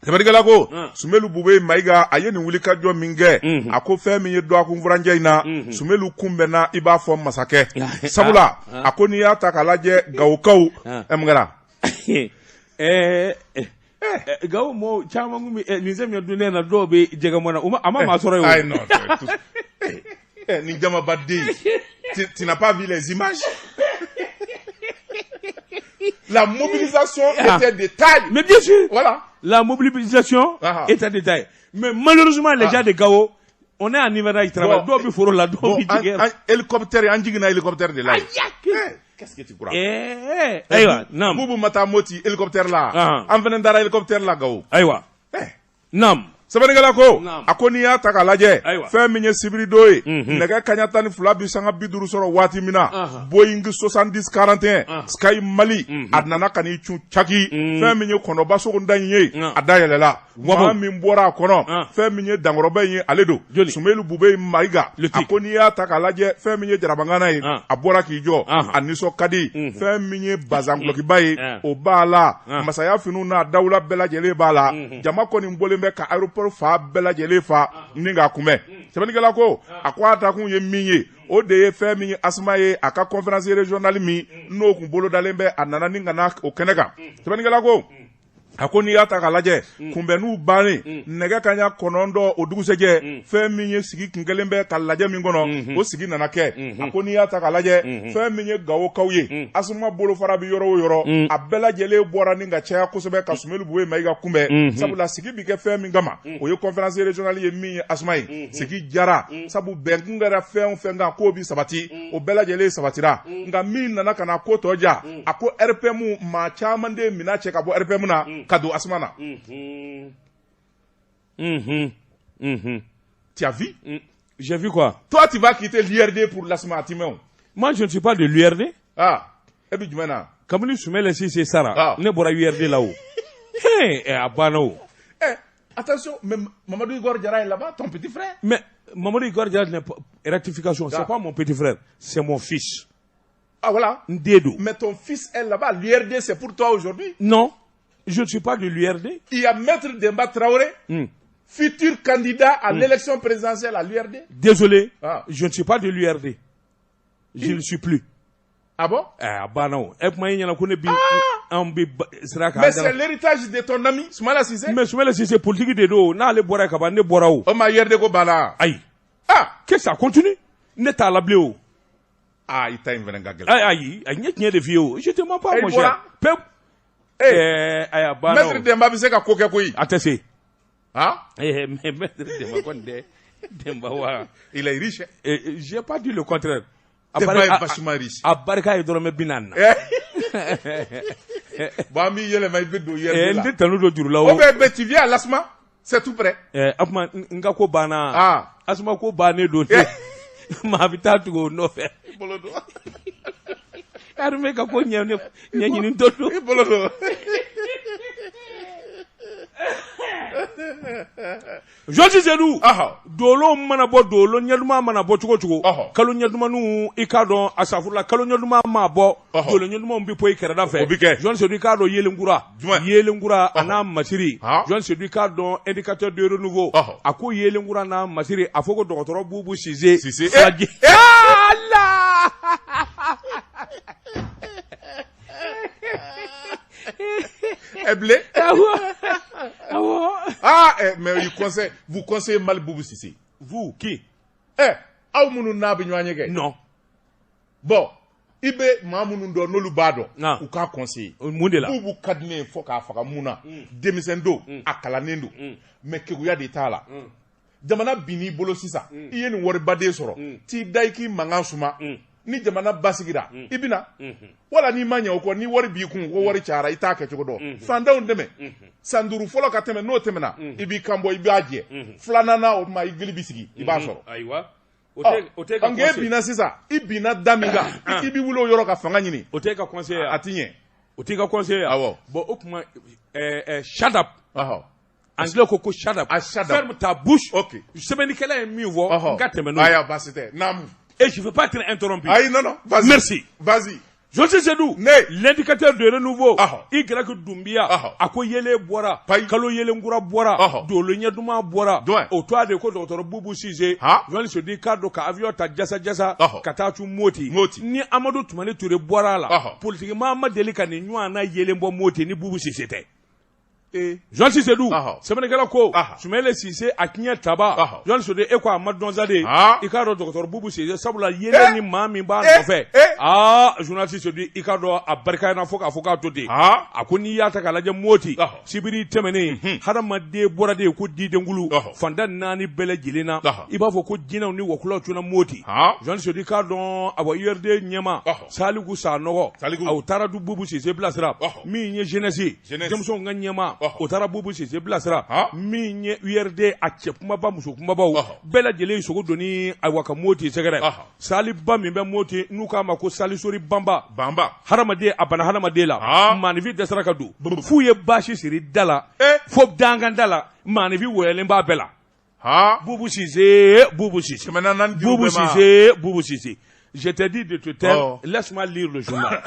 sɛbɛnnikɛla ko Sumelu Bube Mayiga a ye nin wulikajɔ min kɛ a ko fɛn min ye dɔgɔkun furancɛ in na Sumelu kunbɛnna i b'a fɔ masakɛ sabula a ko n'i y'a ta k'a lajɛ Gawokaw mun kɛra Gawo mɔɔw caman kun bɛ nin sɛmiyɛ dunnen na dɔw bɛ jɛgɛmɔ na a ma maa sɔrɔ ye nin jamabaden tu n'as pas vu les images la mobilisation était de taille. Mais bien sûr. Voilà. La mobilisation était de taille. Mais malheureusement, les gens de Gao, on est en hiver, ils travaillent. D'autres font la hélicoptère, un hélicoptère de là. Qu'est-ce que tu crois? Aïwa, Boubou Matamoti, hélicoptère là. En venant d'ara hélicoptère là, Gao. Aïwa. Nam. sɛbɛnnikɛla ko a ko n'i y'a ta k'a lajɛ fɛn min ye sibiri don ye nɛgɛ kaɲa 12 bi sanga 50 sɔrɔ waati min na Boeing 7041 Sky Mali a nana ka n'i cun caki fɛn min ye kɔnɔbasogo da in ye a da yɛlɛla maa min bɔra a kɔnɔ fɛn min ye dankɔrɔba in ye ale don Sumelu Bube Mayiga a ko n'i y'a ta k'a lajɛ fɛn min ye Jarabangana ye a bɔra k'i jɔ a nisɔn ka di fɛn min ye bazangulɔkiba ye o b'a la masaya finiw n'a dawula bɛɛ lajɛlen b'a la jama kɔni bɔlen bɛ ka aéroport fa bɛɛ lajɛlen fa ni k'a kunbɛn sɛbɛnnikɛla ko a ko a dakun ye min ye o de ye fɛn min ye Asuma ye a ka conférence régionale min n'o kun bolodalen bɛ a nana ni ka na o kɛnɛ kan sɛbɛnnikɛla ko a ko n'i y'a ta k'a lajɛ kunbɛnniw bannen nɛgɛ kaɲa 9 o dugusɛjɛ fɛn min ye sigi kun kelen bɛ ka lajɛ min kɔnɔ o sigi nana kɛ a ko n'i y'a ta k'a lajɛ fɛn min ye Gawokaw ye Asuma bolofara bi yɔrɔ o yɔrɔ a bɛɛ lajɛlen bɔra ni ka caya kosɛbɛ ka Sumelu Bube Mayiga kunbɛn sabula sigi bi kɛ fɛn min kama o ye conférence régionale ye min ye Asuma ye sigi jara sabu bɛnkun kɛra fɛn o fɛn kan k'o bi sabati o bɛɛ lajɛlen sabatira nka min nana ka na ko tɔ ja a ko RPM maa caman de mina cɛ ka bɔ RPM na Kado Asmana. Tu as vu? J'ai vu quoi? Toi, tu vas quitter l'URD pour l'Asma Timon. Moi, je ne suis pas de l'URD. Ah, et puis, maintenant. Comme nous sommes ici, c'est Sarah. Ne boira URD là-haut. Hé, Abano. Attention, mais Mamadou Igor Diarra est là-bas, ton petit frère. Mais Mamadou Igor Diarra n'est pas. Rectification, c'est pas mon petit frère, c'est mon fils. Ah, voilà. Ndédou. Mais ton fils est là-bas. L'URD, c'est pour toi aujourd'hui? Non. Je ne suis pas de l'URD. Il y a Maître Demba Traoré, futur candidat à l'élection présidentielle à l'URD. Désolé, je ne suis pas de l'URD. Je ne le suis plus. Ah bon? Mais c'est l'héritage de ton ami, Soumala Cissé. Mais Soumala Cissé, politique de dos, n'a le boire qu'à ne boire où. Oh, ma URD go bala. Aïe. Ah, qu'est-ce que ça continue? N'est à la bléo. Ah, il t'a une venengagel. Aïe, aïe, n'y a de vieux. Je te mens pas, mon cher. Maître Demba bise ka ko kɛ koyi. Attends. Hein? Mais Maître Demba quoi Demba wa. Il est riche. J'ai pas dit le contraire. Demba est vachement riche. Abarika est dormé binan. Bami yele mai bedo yele. Ndi tanu do juru lawo. O be tu viens à l'Asma? C'est tout prêt. Apma nga ko bana. Asma ko bané do te. Ma vita to go no fe. Bolodo. Arme ka ko nyane nyani ntoto bolodo Josi Zedou dolo mana bo dolo nyaduma mana bo cogo kalo nyaduma nu ikado asafurla kalo nyaduma ma bo dolo nyaduma mbi po ikerada fe Josi Zedou ikado yelengura ana masiri Josi Zedou ikado indicateur de renouveau ako yelengura na masiri afoko dokotoro bubu Cissé Allah Blé. Mais vous conseillez mal Boubou Cissé. Vous, qui? Non. Bon, Ibe Mamoun do no lubado ou ka conseiller. Boubou kadne foka faka muna demisendo akalanendo mais kekuya de tala. Jamana bini bolo sisa. Iye ni wori bade soro. Ti daiki mangansuma. Ni jamana basigira ibina wala ni manya ko ni wari bi kun ko wari cara ita ka cogo do fandaw ndeme sanduru folo ka teme no temena ibi kambo ibi aje flanana o ma igili bisigi iba soro aiwa o te ka bina sisa ibina daminga ibi wulo yoro ka fanga nyini o te ka conseiller atinye o te ka conseiller awo bo okuma shut up anglais ko shut up ferme ta bouche OK sebeni kala en mi vo ngateme no aya basite namu. Et je ne veux pas être interrompu. Aïe, non, vas-y. Merci. Vas-y. Josi Zedou, l'indicateur de renouveau, Y Doumbia, Ako Yele Boira, Kalo Yele Ngoura Boira, Dolo Nyaduma Boira, au toit de Côte Dr Boubou Cissé, Joël se dit Cardo Kavio Tadjasa, Katachu Moti, ni Amadou Toumane Touré Boira là, politiquement, Madelika ni Nuana Yelembo Moti, ni Boubou Cissé. Joël Zedou, c'est mon galako, Soumele Cissé, Aknya Taba, Joël se dit Ekwa Madonzade, Ikaro Dr Boubou Cissé, Sabula Yele ni Mami Ban fait. Journaliste se dit Ikaro a Barkana Foka Todi, Akuni Yata Kalaja Moti, Sibiri Temene, Haramade Borade Kudi Dengulu, Fandan Nani Bele Gilena, Ibavo Kudina ni Wakula Tuna Moti, Joël se dit Cardon, Aba URD Nyama, Saligu Sanogo, Autara du Boubou Cissé Blasra, Mi Genesi, Jamson Ganyama, o taara Bubu Sise bilasira min ye URD a cɛ kumaba muso kumabaw bɛɛ lajɛlen sogo doni ayiwa ka Moti sɛgɛrɛ saliba min bɛ Moti n'u k'a ma ko salisori banba hadamaden a bana hadamaden la maanifin dɛsɛra ka don f'u ye baasi siri da la fo danganda la maanifin wɔyɛlen b'a bɛɛ la Bubu Sise Bubu Sise Bubu Sise Bubu Sise je te dis de te taire laisse-moi lire le journal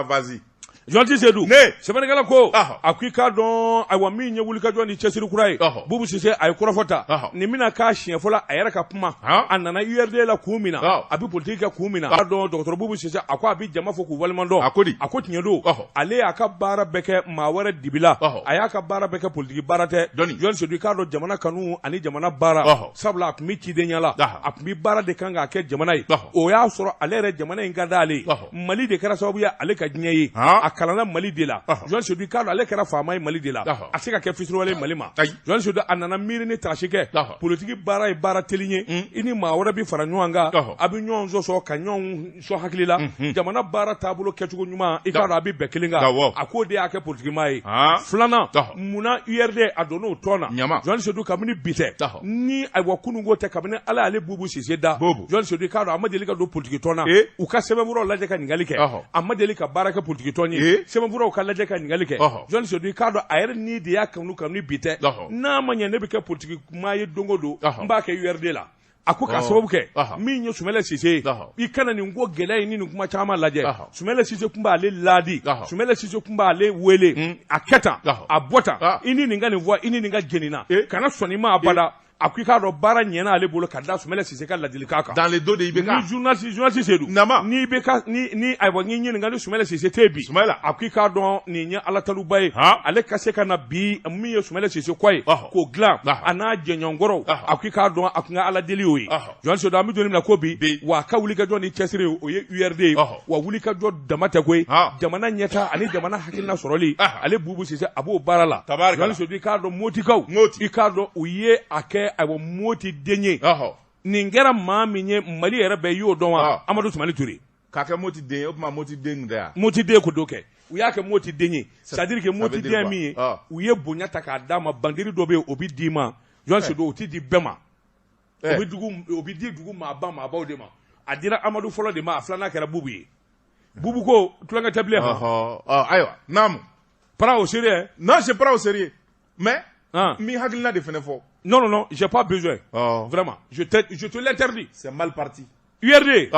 vas-y Jonti Seydou sɛbɛnnikɛla ko a ko i k'a dɔn ayiwa min ye wulikajɔ ni cɛsiri kura ye Bubu Sise a ye kɔrɔfɔta nin bɛna k'a siɲɛ fɔlɔ a yɛrɛ ka kuma a nana URD la kun min na a bɛ politiki kɛ kun min na a dɔn dɔgɔtɔrɔ Bubu Sise a ko a bɛ jama fɔ k'u walimadɔn a ko tiɲɛ don ale y'a ka baara bɛɛ kɛ maa wɛrɛ dibila a y'a ka baara bɛɛ kɛ politiki baara tɛ Jonti Seydou i k'a dɔn jamana kanu ani jamana baara sabula a tun bɛ ciden ɲɛ la a tun bɛ baara de kan k'a kɛ jamana ye o y'a sɔrɔ ale yɛrɛ jamana in ka d'ale Mali de kɛra sababu ye ale ka diɲɛ ye kalanna Mali de la Jonti Seydou k'a dɔn ale kɛra faama ye Mali de la a se ka kɛ fitiriwale Mali ma Jonti Seydou a nana miiri ni tasi kɛ politiki baara ye baara teli ye i ni maa wɛrɛ bi fara ɲɔgɔn kan a bɛ ɲɔgɔn sɔsɔ ka ɲɔgɔn sɔn hakili la jamana baara taabolo kɛcogo ɲuman i k'a dɔn a bɛ bɛn kelen kan a k'o de y'a kɛ politikima ye filanan munna URD a donn'o tɔn na Jonti Seydou kabini bi tɛ ni ayiwa kununko tɛ kabini ala y'ale Bubu Sise da Jonti Seydou k'a dɔn a ma deli ka don politiki tɔn na u ka sɛbɛnfuraw lajɛ ka ɲininkali kɛ a ma deli ka baara kɛ politiki tɔn ye sɛbɛnfuraw ka lajɛ ka ɲininkali kɛ Jonti Seydou i k'a dɔn a yɛrɛ ni de y'a kanu bi tɛ n'a ma ɲɛ ne bɛ kɛ politiki maa ye don o don n b'a kɛ URD la a ko k'a sababu kɛ min ye Sumɛlɛ Sise i kana nin ko gɛlɛya in ni nin kuma caman lajɛ Sumɛlɛ Sise tun b'ale laadi Sumɛlɛ Sise tun b'ale wele a kɛ tan a bɔ tan i ni nin ka nin fɔ i ni nin ka jɛnina kana sɔn i ma abada a ko i k'a dɔn baara ɲɛna ale bolo ka da Sumɛlɛ Sise ka ladilikan kan. Dans les dos de IBK. Ni journaliste Seydou. Nama. Ni IBK ni ayiwa ni ɲininkali Sumɛlɛ Sise tɛ bi. Sumɛlɛ. A ko i k'a dɔn nin ye Ala taluba ye. Ale ka se ka na bi min ye Sumɛlɛ Sise kɔ ye. K'o dilan. A n'a jɛɲɔgɔnkɔrɔw. A ko i k'a dɔn a kun ka Ala deli y'o ye. Jonas Seydou an bɛ don min na ko bi. Wa a ka wulikajɔ ni cɛsiri o ye URD ye. Wa wulikajɔ dama tɛ koyi. Jamana ɲɛta ani jamana hakilina sɔrɔli. Ale Bubu Sise a b'o baara la. Jonas Seydou i k'a dɔn Motikaw. I k'a dɔn u ye a kɛ ayiwa Moti denye nin kɛra maa min ye Mali yɛrɛ bɛɛ y'o dɔn wa Amadu Tumani Ture k'a kɛ Moti den ye o tuma Moti den de ya Moti den ko do kɛ u y'a kɛ Moti den ye c'est à dire que Moti den min ye u ye bonya ta k'a d'a ma bandiri dɔ bɛ yen o bɛ d'i ma Jonas Seydou o tɛ di bɛɛ ma o bɛ di dugu maabaw de ma a dira Amadu fɔlɔ de ma a filanan kɛra Bubu ye Bubu ko tulonkɛ tɛ bilen ayiwa naamu para au sérieux non c'est pas au sérieux mais mi hakilina de fɛnɛ fɔ. Non, j'ai pas besoin. Vraiment, je te l'interdis. C'est mal parti. URD.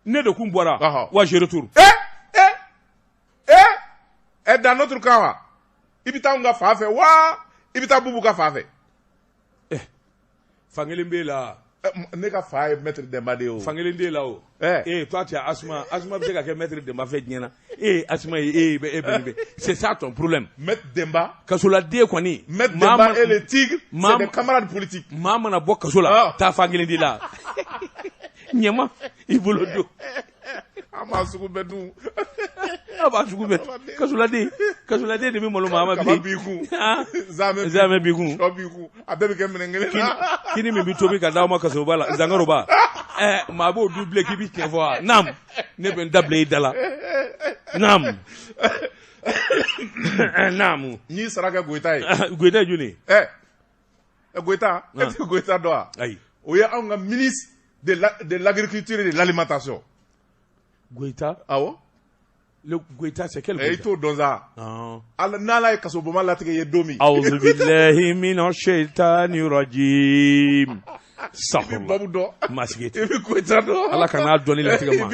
Ne de kun bɔra. Wa je retourne. Dans notre cas wa. I bɛ taa n ka fa fɛ wa i bɛ taa Bubu ka fa fɛ. Fankelen b'e la. Ne ka fa ye maître Demba de ye o. Fankelen t'e la o. Toi tu as Asuma bɛ se ka kɛ maître Demba fɛ diɲɛ na. Asuma ye c'est ça ton problème. Maître Demba. Kasoladen kɔni. Maître Demba et le tigre. C'est des camarades politiques. Maa mana bɔ kaso la. Taa fankelen de la. Ɲɛma i bolo don. A b'a sugu bɛɛ dun. A b'a sugu bɛɛ. Kasoladen de bɛ malo maa ma bilen. Kaba b'i kun. Zamɛ b'i kun. Sɔ b'i kun. A bɛɛ bɛ kɛ minɛn kelen na. Kini min bɛ tobi ka d'aw ma kasoba la zangaroba. Maa b'o du bilen k'i bɛ tiɲɛ fɔ wa. Naam. Ne bɛ n dabila i da la. Naam. Naam. N'i sara kɛ Goyita ye. Goyita ye joli ye? Goyita. Est-ce que Goyita dɔn wa? Ayi. O ye anw ka ministre de l'agriculture et de l'alimentation. Goyita? Awɔ. Le Goyita c'est quel Goyita? I t'o dɔn sa. N'Ala ye kasoboma latigɛ ye don min. A'udhu billahi minash shaitani rajim. I bɛ Babu dɔn. Masigeti. I bɛ Goyita dɔn. Ala kana dɔnni latigɛ ma.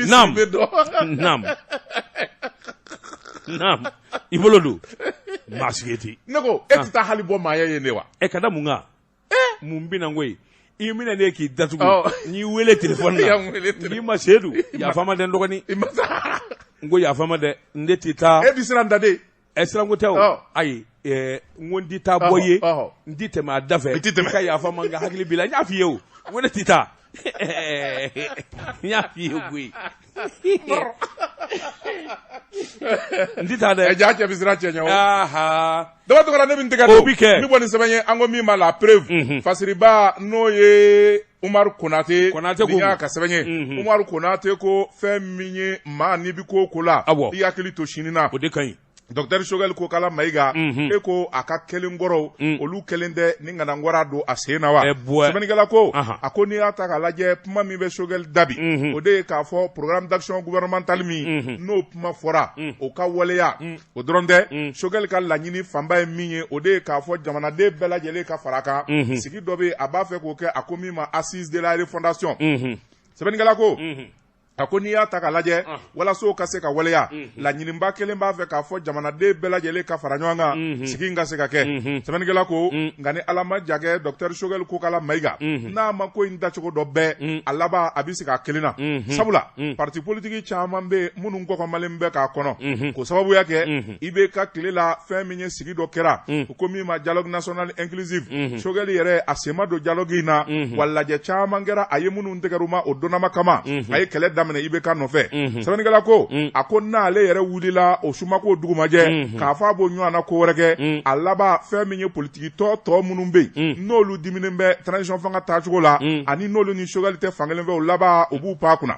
Naam. I bolo don. Masigeti. Ne ko e tɛ taa hali bɔ maaya ye ne wa? Ka da mun kan? Mun bɛ na n ko ye? I mina ne k'i datugu n'i wele téléphone na n'i ma Seydou yafa ma dɛ n dɔgɔnin n ko yafa ma dɛ n de tɛ taa e bi siran da de siranko tɛ o ayi n ko n di taa bɔ ye n di tɛmɛ a da fɛ i ka yafa ma n ka hakili b'i la n y'a f'i ye o n ko ne tɛ taa n y'a f'i ye koyi n tɛ taa dɛ jaa cɛ bi siran cɛ ɲɛ o dama tɔgɔra ne bɛ n tɛgɛ don o bi kɛ n bɛ bɔ nin sɛbɛn ye an ko min b'a la preuve fasiriba n'o ye Umaru Konate min y'a ka sɛbɛn ye Umaru Konate ko fɛn min ye maa n'i bi ko la i hakili to sini na o de ka ɲi Dr Shogel ko kala Maïga e ko aka kelen goro olu kelen de ni ngana ngora do asena wa sebeni gala ko akoni ata kala je puma mi be Shogel dabi o de ka fo programme d'action gouvernemental mi no puma fora o ka waleya o dronde Shogel ka laɲini famba e minye o de ka fo jamana de bela jele ka faraka sigi dobe aba fe ko ke akomi ma assise de la refondation sebeni gala ko akoni ya ta ka lajɛ walaso ka se ka waleya la ɲininba kelen b'a fɛ k'a fɔ jamanaden bɛɛ lajɛlen ka fara ɲɔgɔn kan sigi ka se ka kɛ sɛbɛnnikɛla ko nka ni ala ma jagɛ Dr Shogel ko kala Maïga n'a ma ko in dacogo dɔ bɛɛ a laban a bɛ sigi a kelen na sabula parti politique caman bɛ minnu kɔkɔmalen bɛ k'a kɔnɔ ko sababuya kɛ i bɛ ka tile la fɛn min ye sigi dɔ kɛra ko min ma dialogue national inclusive Shogel yɛrɛ a sen ma don dialogue in na wa lajɛ caman kɛra a ye minnu tɛgɛrɛ ma o donnama kama a ye kɛlɛ daminɛ i bɛ ka nɔfɛ sɛbɛnnikɛla ko a ko n'ale yɛrɛ wulila o sumako dugumajɛ k'a fɔ a b'o ɲɔgɔnna ko wɛrɛ kɛ a laban fɛn min ye politiki tɔ minnu bɛ yen n'olu diminen bɛ transition fanga taacogo la ani n'olu ni Shogel tɛ fankelen fɛ o laban o b'u pan kunna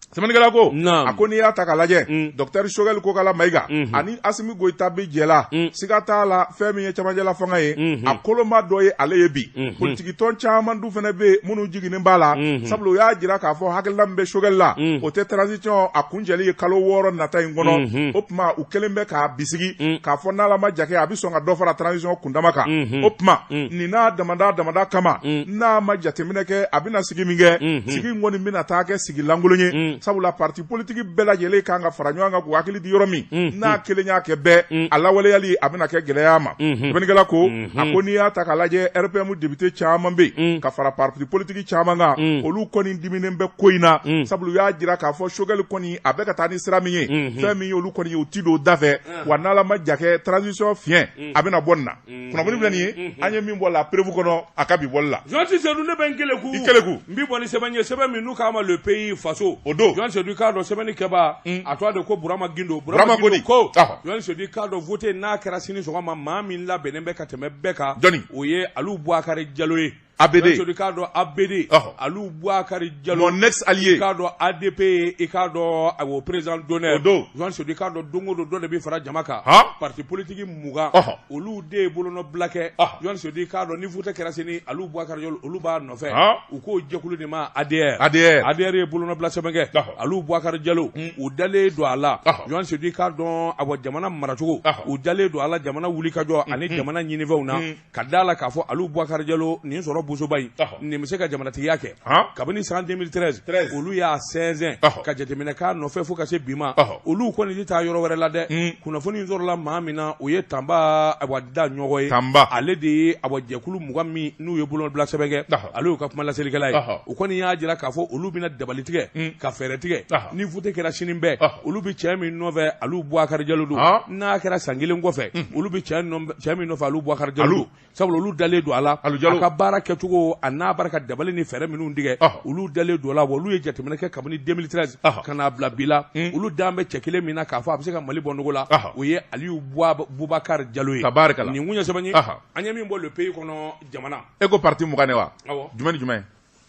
sɛbɛnnikɛla ko a ko n'i y'a ta k'a lajɛ Dr Shogel ko kala Maïga ani Asimi Goïta bɛ jɛ la siga t'a la fɛn min ye cɛmancɛla fanga ye a kolonba dɔ ye ale ye bi politiki tɔn caman dun fana bɛ yen minnu jiginnen b'a la sabula o y'a jira k'a fɔ hakilina min bɛ Shogel la o tɛ transition a kunjɛli ye kalo 6 nata in kɔnɔ o tuma u kɛlen bɛ k'a bisigi k'a fɔ n'ala ma jate a bɛ sɔn ka dɔ fara transition kundama kan o tuma nin n'a damada kama n'a ma jateminɛ kɛ a bɛna sigi min kɛ sigi in kɔni bɛna taa kɛ sigi lankolon ye sabula parti politique bɛɛ lajɛlen kan ka fara ɲɔgɔn kan k'u hakili di yɔrɔ min n'a kelen y'a kɛ bɛɛ a lawaleyali a bɛna kɛ gɛlɛya ma sɛbɛnnikɛla ko a ko n'i y'a ta k'a lajɛ RPM député caman bɛ yen ka fara parti politique caman kan olu kɔni diminen bɛ ko in na sabula u y'a jira k'a fɔ Shogel kɔni a bɛ ka taa ni sira min ye fɛn min ye olu kɔni ye u ti don o da fɛ wa n'ala ma ja kɛ transition fiɲɛ a bɛna bɔ nin na kunnafoni filɛ nin ye an ye min bɔ la prévu kɔnɔ a ka bi bɔli la Jean Cissé ne bɛ n keleku i keleku n b'i bɔ ni sɛbɛn ye sɛbɛn min n'u k'a ma le pays faso o don Jean k'a dɔn sɛbɛnni kɛba a tɔgɔ de ko Burama Gindo ko Jean k'a dɔn vote n'a kɛra sini sɔgɔma maa min labɛnnen bɛ ka tɛmɛ bɛɛ kan o ye Aliou Bouakari Diallo ye ABD k'a dɔn ABD Aliou Bouakari Diallo mon ex allié k'a dɔn ADP i k'a dɔn o président d'honneur Jean k'a dɔn don o don dɔ de bɛ fara jama kan parti politique 20 olu de ye bolonɔ bila kɛ Jean k'a dɔn ni vote kɛra sini Aliou Bouakari Diallo olu b'a nɔfɛ u k'o jɛkulu de ma ADR ye bolonɔ bila sɛbɛn kɛ Aliou Bouakari Diallo u dalen don a la Jean k'a dɔn jamana maracogo u dalen don a la jamana wulikajɔ ani jamana ɲinifɛnw na ka d'a la k'a fɔ Aliou Bouakari Diallo nin sɔrɔ bosoba in nin bɛ se ka jamanatigiya kɛ kabini san 2013 olu y'a sɛnsɛn ka jateminɛ k'a nɔfɛ fo ka se bi ma olu kɔni tɛ taa yɔrɔ wɛrɛ la dɛ kunnafoni in sɔrɔla maa min na o ye Tanba da ɲɔgɔn ye ale de ye jɛkulu 20 min n'u ye bolonɔ bila sɛbɛn kɛ ale y'u ka kuma laselikɛla ye o kɔni y'a jira k'a fɔ olu bɛna dabali tigɛ ka fɛɛrɛ tigɛ ni vote kɛra sini bɛɛ olu bɛ cɛ min nɔfɛ Aliou Bouakari Diallo don n'a kɛra san 1 kɔfɛ olu bɛ cɛ min nɔfɛ Aliou Bouakari Diallo don sabula olu dalen don a la a ka baara kɛcogo a n'a bara ka dabali ni fɛɛrɛ minnu tigɛ olu dalen don a la wa olu ye jateminɛ kɛ kabini 2013 ka n'a bila bi la olu dan bɛ cɛ kelen min na k'a fɔ a bɛ se ka Mali bɔ nɔgɔ la o ye Aliou Bouakari Diallo ye nin kun ye sɛbɛn ye an ye min bɔ le pays kɔnɔ jamana e ko parti mugan ne wa jumɛn ni jumɛn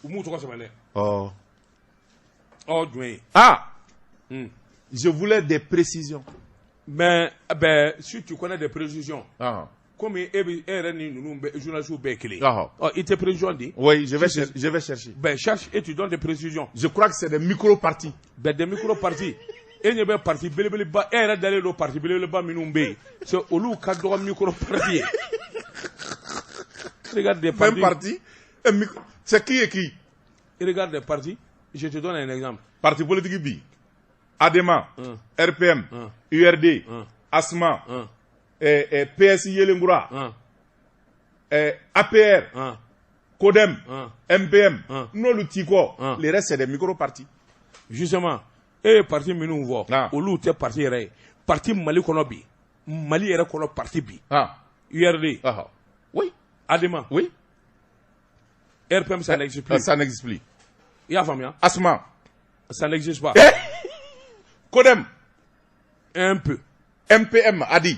u m'u tɔgɔ sɛbɛn dɛ jumɛn ye je voulais des précisions mais si tu connais des précisions comme e yɛrɛ ni ninnu journalistes bɛɛ kelen i tɛ précision di oui je vais chercher cherche et tu donnes des précisions je crois que c'est des micro-partis des micro-partis e ɲɛ bɛ parti belebeleba e yɛrɛ dalen don parti belebeleba minnu bɛ yen c'est olu ka dɔgɔ micro-parti ye regarde des partis c'est qui et qui regarde des partis je te donne un exemple parti politique bi ADEMA RPM URD ASMA PS Yelengura APR CODEM MPM n'olu ti kɔ les restes c'est des micro-partis justement e parti minnu fɔ olu tɛ parti yɛrɛ ye parti Mali kɔnɔ bi Mali yɛrɛ kɔnɔ parti bi URD oui ADEMA oui RPM ça n'existe plus i y'a faamuya ASMA ça n'existe pas CODEM un peu MPM Adi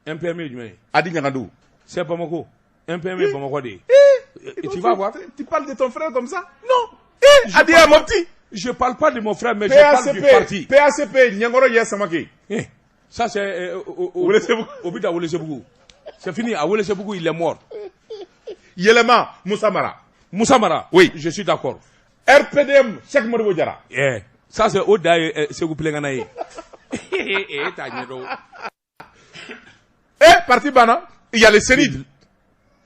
MPM ye jumɛn ye Adi Ɲagadu c'est Bamako MPM ye Bamako de ye tu vas voir tu parles de ton frère comme ça non Adi Amopti je parle pas de mon frère mais je parle du parti PACP Ɲɛnkɔrɔ Yɛ Samake Ça, c'est Obida Wolesebugou. C'est fini. À Wolesebugou, il est mort. Yelema Moussamara. Moussamara. Oui. Je suis d'accord. RPDM, Cheikh Modibo Diarra. Ça, c'est Oda et Segou Plenganaye. Parti Bana, il y a les Sénides.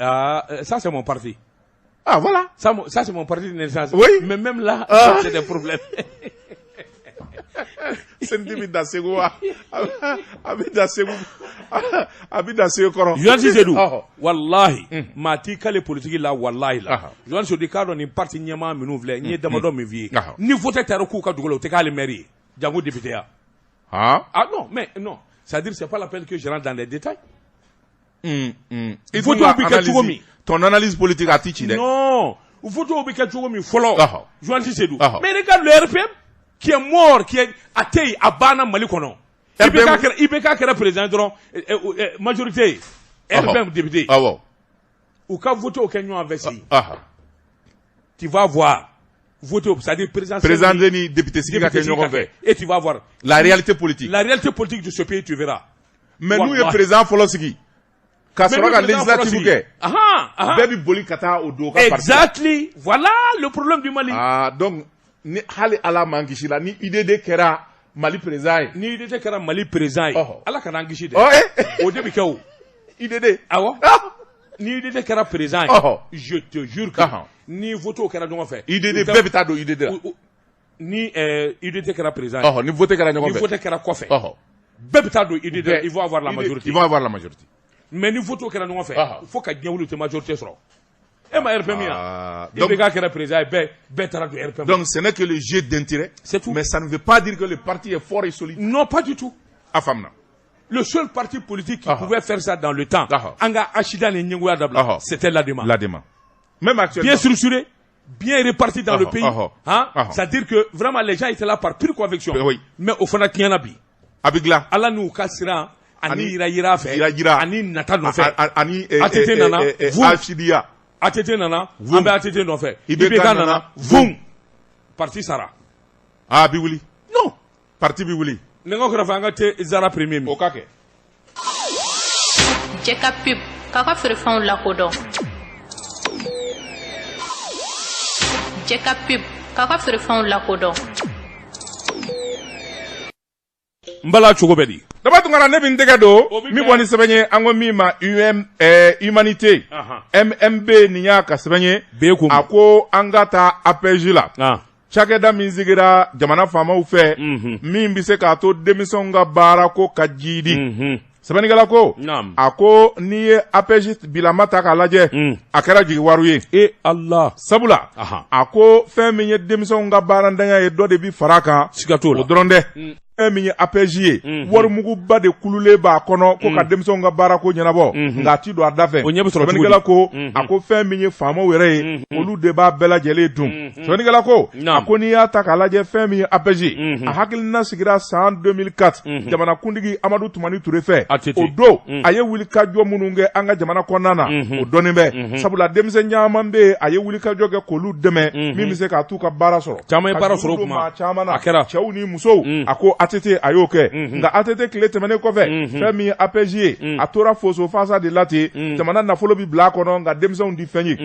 Ça, c'est mon parti. Ah, voilà. Ça c'est mon parti de naissance. Oui. Mais même là, c'est des problèmes. C'est une demi d'Assegou. Abida Segou Koro. Joan Cissé-Dou. Wallahi. Mati kale politique là, wallahi là. Joan Cissé-Dou, quand on est parti Niama, Minouvle, ni Damadon, me vie. Ni voté Tarokou, Kadougolo, t'es qu'à le mairie. Django député. Ah non, mais non. C'est-à-dire, c'est pas la peine que je rentre dans les détails. Il faut analyser ton analyse politique à Tichide. Non. Il faut que follow. Joan Cissé-Dou. Mais regarde le RPM qui est mort, qui est athée à Bana Malikono. IBK qui est président de majorité. RPM député. Ou quand voter au Kenya avec lui. Tu vas voir. Voter, c'est-à-dire président ni député fait. Et tu vas voir. La réalité politique. La réalité politique de ce pays, tu verras. Mais nous, le président Folosiki. Kasoroga législative. Baby Boli Kata au Doka. Exactly. Voilà le problème du Mali. Donc, ni hali ala mangishila ni IDD kera Mali président. Ni IDD kera Mali président. Ala kana ngishide. Au début kaou. IDD. Ni IDD kera président. Je te jure que ni voto kera donc fait. IDD bébé ta do IDD. Ni IDD kera président. Ni voté kera donc fait. Ni voté kera quoi fait. Bébé ta do IDD, ils vont avoir la majorité. Ils vont avoir la majorité. Mais ni voto kera donc fait. Il faut qu'il y ait une majorité sur. Et ma RPM donc ce n'est que le jeu d'intérêt, mais ça ne veut pas dire que le parti est fort et solide. Non, pas du tout. Afamna. Le seul parti politique qui pouvait faire ça dans le temps, Anga Achida et Nyengouya Dabla, c'était l'ADEMA. L'ADEMA. Même actuellement. Bien structuré, bien réparti dans le pays. C'est-à-dire que vraiment les gens étaient là par pure conviction. Mais au fond, il y en a bien. Abigla. Allah nous cassera. Ani ira fait. Ani nata no fait. Ani atete nana. Achidia. Atete nana. Ambe atete no fait. Ibeka nana. Voum. Parti Sara. Biwuli. Non. Parti Biwuli. Nengo krafanga te Zara premier mi. Okake. Jeka pip. Kaka frefan la kodon. Jeka pip. Kaka frefan la kodon. Mbala chugobedi. Daba tungara ne bin dege do mi boni sebenye ango mi ma humanité MMB niya ka sebenye ako angata APJ la chakeda min zigira jamana famaw fe min bi se ka to demission nga bara ko kajidi sebeni gala ko ako ni APJ bilamata ka laje akara jigi waruye Allah sabula ako fe min ye demission nga bara ndanya ye do de bi faraka sigatola odronde min APJ wari mugu ba de kulule ba kono ko ka denmisɛnw ka baara ko ɲɛnabɔ nka ti don a da fɛ sɛbɛnnikɛla ko a ko fɛn min ye faamaw yɛrɛ ye olu de b'a bɛɛ lajɛlen dun sɛbɛnnikɛla ko a ko n'i y'a ta k'a lajɛ fɛn min ye APJ a hakilina sigira san 2004 jamanakuntigi Amadu Tumani Ture fɛ o don a ye wulikajɔ minnu kɛ an ka jamana kɔnɔna na o dɔnnen bɛ sabula denmisɛn caman bɛ yen a ye wulikajɔ kɛ k'olu dɛmɛ min bɛ se k'a t'u ka baara sɔrɔ caman ye baara sɔrɔ kuma a kɛra cɛw ni musow a ko ATT a y'o kɛ nka ATT tile tɛmɛnen kɔfɛ fɛn min ye APJ ye a tora foso fasa de la ten jamana nafolo bi bila a kɔnɔ nka denmisɛnw di fɛn ye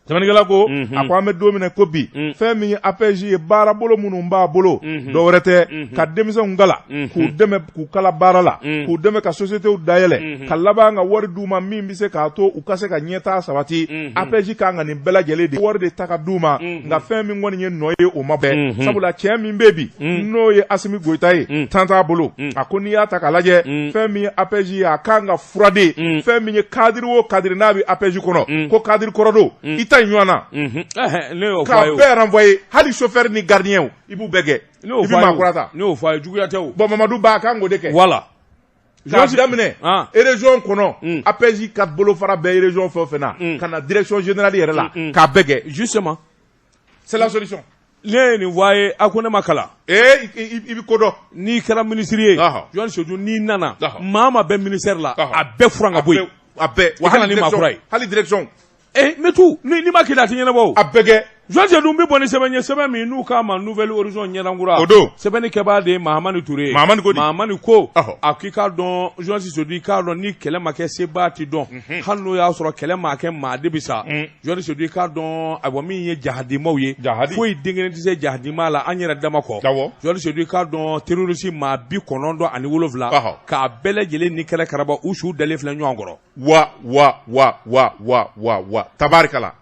sɛbɛnnikɛla ko a ko an bɛ don min ko bi fɛn min ye APJ ye baara bolo minnu b'a bolo dɔwɛrɛ tɛ ka denmisɛnw kala k'u dɛmɛ k'u kala baara la k'u dɛmɛ ka sociétéw dayɛlɛ ka laban ka wari d'u ma min bɛ se k'a to u ka se ka ɲɛtaa sabati APJ kan ka nin bɛɛ lajɛlen de wari de ta ka d'u ma nka fɛn min kɔni ye nɔ ye o ma bɛɛ sabula cɛ min bɛ bi n'o ye Asimi Goyita ye tan t'a bolo a ko n'i y'a ta k'a lajɛ fɛn min ye APJ ye a kan ka fura de fɛn min ye cadre o cadre n'a bɛ APJ kɔnɔ ko cadre kɔrɔ don i ta ɲɔgɔn na k'a bɛɛ renvoyer hali chauffeur ni gardien i b'u bɛɛ kɛ i bɛ maa kura ta ne y'o fɔ a ye juguya tɛ o bon Mamadu Ba kan k'o de kɛ voilà k'a daminɛ région kɔnɔ APJ ka bolofara bɛɛ région fɛn o fɛn na ka na direction générale yɛrɛ la k'a bɛɛ kɛ justement c'est la solution ne ye nin fɔ a ye a ko ne ma kalan i bɛ ko dɔn n'i kɛra ministre ye Joan Cissé-Dou n'i nana maa ma bɛ ministère la a bɛɛ furan ka bɔ yen a bɛɛ wa hali ni maa kura ye hali direction mais tout ni ma kɛ a tɛ ɲɛnabɔ o a bɛɛ kɛ Joël Dumbi boni sɛbɛn min n'u k'a ma Nouvelle Horizon ɲɛdankura o don sɛbɛnni kɛbaa de Mahamani Touré Mahamani ko a k'i k'a dɔn Joël Sissoudi k'a dɔn ni kɛlɛ ma kɛ sebaa ti dɔn hali n'o y'a sɔrɔ kɛlɛ ma kɛ maa de bi sa Joël Sissoudi k'a dɔn ayiwa min ye jahadimaw ye foyi den kelen tɛ se jahadima la an yɛrɛ dama kɔ Joël Sissoudi k'a dɔn terroriste maa 97 k'a bɛɛ lajɛlen ni kɛlɛ karaba u su dalen filɛ ɲɔgɔn kɔrɔ wa tabarikala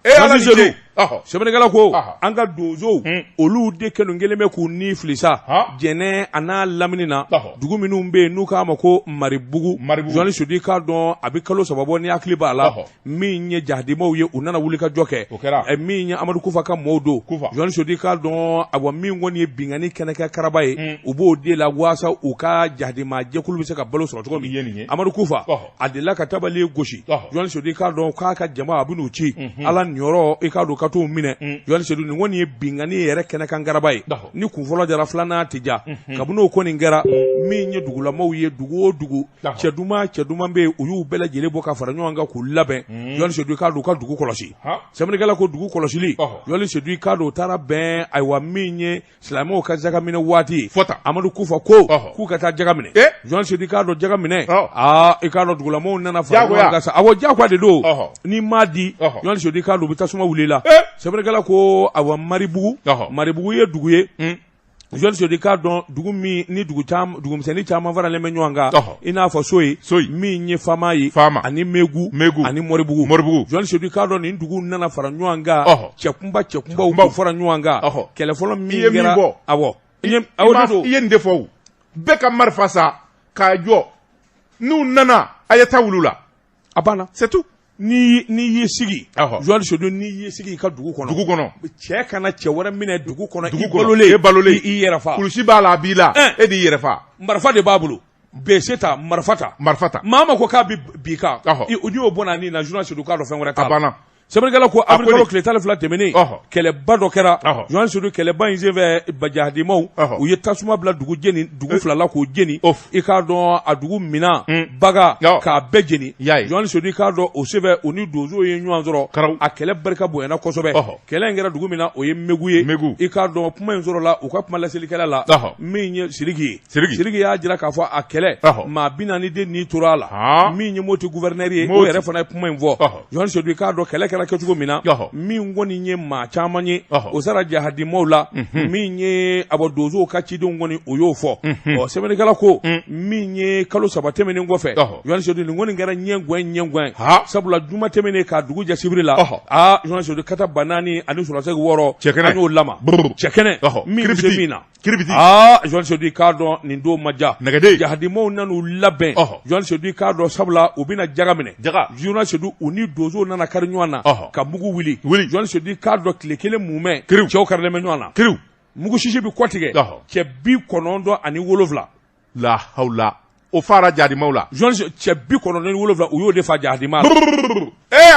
sɛbɛnnikɛla ko an ka donsow olu de kɛlen kelen bɛ k'u ni filisa jɛnɛ a n'a lamini na dugu minnu bɛ yen n'u k'a ma ko Maribugu Joël Sissoudi k'a dɔn a bɛ kalo 3 bɔ ni hakili b'a la min ye jahadimaw ye u nana wuli ka jɔ kɛ min ye Amadu Kufa ka mɔɔw don Joël Sissoudi k'a dɔn awa min kɔni ye bingani kɛnɛkɛ karaba ye u b'o de la waasa u ka jahadima jɛkulu bɛ se ka balo sɔrɔ cogo min Amadu Kufa a delila ka tabali gosi Joël Sissoudi k'a dɔn k'a ka jama a bɛ n'u ci ala niyɔrɔ i k'a dɔn ka t'u minɛ Joël Sissoudi nin kɔni ye bingani yɛrɛ kɛnɛkan garaba ye ni kun fɔlɔ jara filanan tɛ ja kabini o kɔni kɛra min ye dugulamaw ye dugu o dugu cɛ duman bɛ yen u y'u bɛɛ lajɛlen bɔ ka fara ɲɔgɔn kan k'u labɛn Joël Sissoudi k'a dɔn u ka dugu kɔlɔsi sɛbɛnnikɛla ko dugu kɔlɔsili Joël Sissoudi k'a dɔn u taara bɛn ayiwa min ye silamɛw ka jaga minɛ waati Amadu Kufa ko k'u ka taa jaga minɛ Joël Sissoudi k'a dɔn jaga minɛ i k'a dɔn dugulamaw nana fara ɲɔgɔn kan sa awɔ jagoya de don n'i m'a di Joël Sissoudi k'a dɔn u bɛ tasuma wulila sɛbɛnnikɛla ko awa Maribugu ye dugu ye Joël Sissoudi k'a dɔn dugu min ni dugumisɛnnin caman faralen bɛ ɲɔgɔn kan i n'a fɔ Soyi min ye Fama ye ani Megu ani Moribugu Joël Sissoudi k'a dɔn nin dugu nana fara ɲɔgɔn kan cɛkunbaw k'u fara ɲɔgɔn kan kɛlɛ fɔlɔ min kɛra awɔ i ye nin de fɔ o bɛɛ ka marifa sa k'a jɔ n'u nana a ye taa wulu la a banna c'est tout n'i y'i sigi Joël Sissoudi n'i y'i sigi i ka dugu kɔnɔ cɛ kana cɛ wɛrɛ minɛ dugu kɔnɔ i balolen i yɛrɛ fa kulusi b'a la a b'i la e b'i yɛrɛ fa marifa de b'a bolo bese ta marifa ta maa ma ko k'a bɛ bi kan u y'o bɔ na ni na Joël Sissoudi k'a dɔn fɛn wɛrɛ t'a la sɛbɛnnikɛla ko abrikalo tile 12 tɛmɛnen kɛlɛba dɔ kɛra Joël Sissoudi kɛlɛba in senfɛ jahadimaw u ye tasuma bila dugu fila la k'o jeni i k'a dɔn a dugu Mina Baga k'a bɛɛ jeni Joël Sissoudi k'a dɔn o senfɛ u ni donsow ye ɲɔgɔn sɔrɔ a kɛlɛ barika bonyana kosɛbɛ kɛlɛ in kɛra dugu min na o ye Megu ye i k'a dɔn kuma in sɔrɔla u ka kuma laselilikɛla la min ye Sidiki ye y'a jira k'a fɔ a kɛlɛ maa 40 den n'i tora a la min ye Moti gouverneur ye o yɛrɛ fana ye kuma in fɔ Joël Sissoudi k'a dɔn kɛlɛ kɛra kɛ cogo min na min kɔni ye maa caman ye o sara jahadimaw la min ye abo donsow ka cidenw kɔni o y'o fɔ sɛbɛnnikɛla ko min ye kalo 3 tɛmɛnen kɔfɛ Joël Sissoudi nin kɔni kɛra ɲɛngwɛn sabula juma tɛmɛnen k'a dugu jɛ sibiri la Joël Sissoudi kata banani ani sulasɛgi 6 an y'o lama cɛkɛnɛ min bɛ se min na Joël Sissoudi k'a dɔn nin don ma ja jahadimaw nan'u labɛn Joël Sissoudi k'a dɔn sabula u bɛna jaga minɛ Joël Sissoudi u ni donsow nana kari ɲɔgɔn na ka mugu wuli Joël Sissoudi k'a dɔn tile kelen mumɛ cɛw karilen bɛ ɲɔgɔn na mugu sisi bi kɔ tigɛ cɛ 97 la hawla o fara jahadimaw la cɛ 97 u y'o de fa jahadima la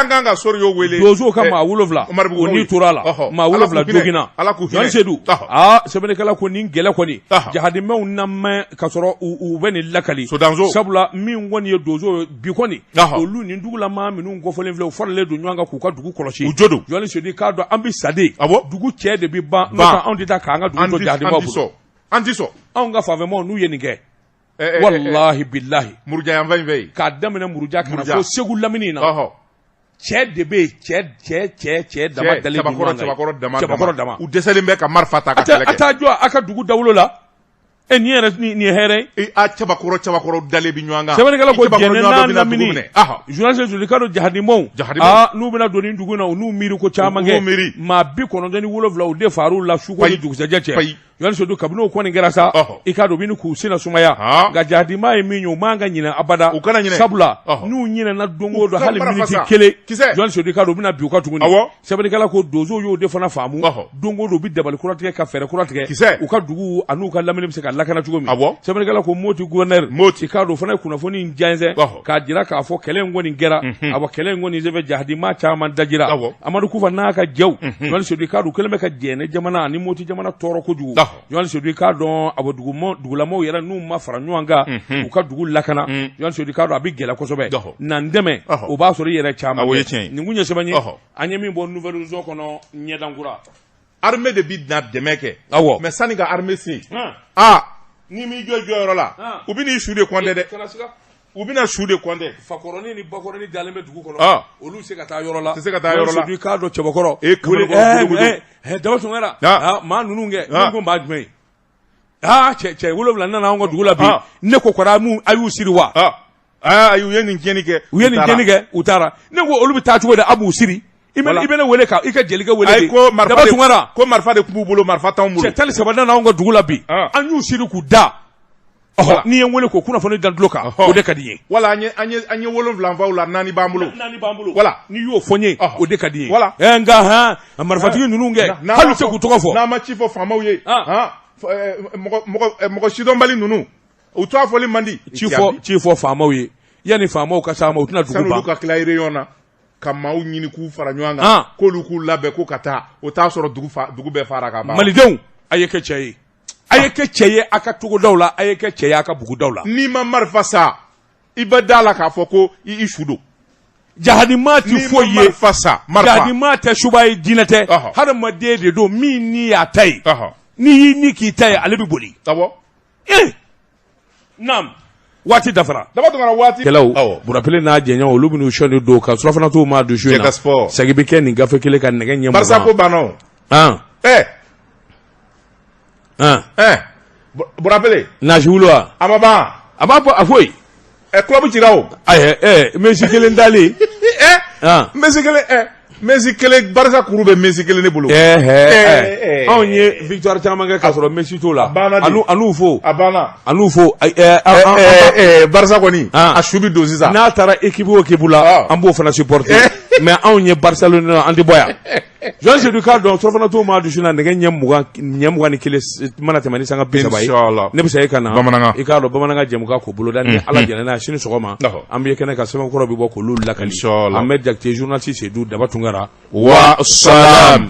an kan ka sori y'o wele donsow ka maa 7 o ni tora la maa 7 joginna Joël Sissoudi sɛbɛnnikɛla ko nin gɛlɛ kɔni jahadimaw na mɛn ka sɔrɔ u bɛ nin lakali sabula min kɔni ye donso bi kɔni olu nin dugulama minnu kɔfɔlen filɛ u faralen don ɲɔgɔn kan k'u ka dugu kɔlɔsi u jo don Joël Sissoudi k'a dɔn an bɛ saden dugu cɛ de bɛ ban n'o tɛ anw tɛ taa k'an ka dugu to jahadimaw bolo an ti sɔn anw ka fanfɛmaw n'u ye nin kɛ wallahi billahi muruja yan fɛn fɛn k'a daminɛ muruja kana fo Segu lamini na cɛ de bɛ cɛ dama dalen cɛbakɔrɔ dama u dɛsɛlen bɛ ka marifa ta ka kɛlɛ kɛ a t'a jɔ a ka dugu dawolo la nin yɛrɛ nin ye hɛrɛ ye cɛbakɔrɔ dalen bɛ ɲɔgɔn kan sɛbɛnnikɛla ko jɛnɛ n'a lamini Joël Sissoudi k'a dɔn jahadimaw n'u bɛna don nin dugu in na u n'u miiri ko caman kɛ maa 97 u de far'u la su ko ni dugusɛjɛ cɛ Joël Sissoudi kabini o kɔni kɛra sa i k'a dɔn u bɛ ni k'u sina sumaya nka jahadima ye min ye u man ka ɲinɛ abada sabula n'u ɲinɛna don o don hali miniti kelen Joël Sissoudi k'a dɔn u bɛna bin u kan tuguni sɛbɛnnikɛla ko donsow y'o de fana faamu don o don u bɛ dabali kura tigɛ ka fɛɛrɛ kura tigɛ u ka dugu a n'u ka lamini bɛ se ka lakana cogo min sɛbɛnnikɛla ko Moti gouverneur i k'a dɔn o fana ye kunnafoni in jɛnsɛn k'a jira k'a fɔ kɛlɛ in kɔni kɛra kɛlɛ in kɔni senfɛ jahadima caman dajira Amadu Kufa n'a ka jɛw Joël Sissoudi k'a dɔn u kɛlen bɛ ka jɛnɛ jamana ani Moti jamana tɔɔrɔ kojugu Joal Seydou k'a dɔn a bɔ dugulamaw yɛrɛ n'u ma fara ɲɔgɔn kan u ka dugu lakana Joal Seydou k'a dɔn a bɛ gɛlɛ kosɛbɛ na n dɛmɛ o b'a sɔrɔ i yɛrɛ caman nin kun ye sɛbɛn ye an ye min bɔ nouvelle horizon kɔnɔ ɲɛdankura armée de bi na dɛmɛ kɛ mais sani ka armée sen ni m'i jɔ jɔyɔrɔ la u bɛ n'i su de compter dɛ u bɛna su de compter fakɔrɔni ni bakɔrɔni dalen bɛ dugu kɔnɔ olu se ka taa yɔrɔ la Seydou k'a dɔn cɛbakɔrɔ daba tungara maa ninnu kɛ ne ko maa jumɛn cɛ 7 nana anw ka dugu la bi ne ko kɔrɔ a y'u siri wa u ye nin tiɲɛni kɛ u taara ne ko olu bɛ taa cogo di a b'u siri i bɛ ne wele ka i ka jelikɛ wele daba tungara ko marifa de tun b'u bolo marifa t'anw bolo cɛ 13 nana anw ka dugu la bi an y'u siri k'u da n'i ye wele ko kunnafoni dan tulo kan o de ka di ye wala an ye 7 faw la 4 b'an bolo wala n'i y'o fɔ n ye o de ka di ye nka marifatigi ninnu kɛ hali se k'u tɔgɔ fɔ n'a ma ci fɔ faamaw ye mɔgɔ sidɔnbali ninnu u t'a fɔli man di ci fɔ faamaw ye yanni faamaw ka s'an ma u tɛna dugu ban san'olu ka tila réunion na ka maaw ɲini k'u fara ɲɔgɔn kan k'olu k'u labɛn ko ka taa o t'a sɔrɔ dugu bɛɛ fara ka ban malidenw a ye kɛ cɛ ye a ye kɛ cɛ ye a ka togodaw la a ye kɛ cɛ ye a ka bugudaw la n'i ma marifa sa i bɛ da la k'a fɔ ko i su don jahadima tɛ foyi ye marifa sa jahadima tɛ suba ye diinɛ tɛ hadamaden de don min ni y'a ta ye n'i y'i ni k'i ta ye ale bɛ boli naam waati dafara waati kɛlɛw burapele n'a jɛɲɔgɔn olu bɛ n'u sɔnni don ka surafana t'u ma don su in na sagi bɛ kɛ nin gafe kelen ka nɛgɛ ɲɛ barisa ko banna burapele nasi wulu wa a ma ban a b'a bɔ a foyi club cira o Messi kelen dalen Messi kelen Barça kuru bɛ Messi kelen ne bolo anw ye victoire caman kɛ k'a sɔrɔ Messi t'o la an'u fo Barça kɔni a su bɛ don sisan n'a taara équipe o équipe la an b'o fana supporter mais anw ye Barcelone an tɛ bɔ yan Joal Seydou k'a dɔn surafana t'o ma dusu na nɛgɛ ɲɛ 21 mana tɛmɛ ni sanga 30 ye ne bɛ se e ka na i k'a dɔn bamanankan jɛmukan k'o boloda ni Ala jɛna n'a ye sini sɔgɔma an bɛ kɛnɛ ka sɛbɛnkɔrɔ bɛ bɔ k'olu lakali Ahmed Jakite journaliste Seydou Daba Tunkara wa salam.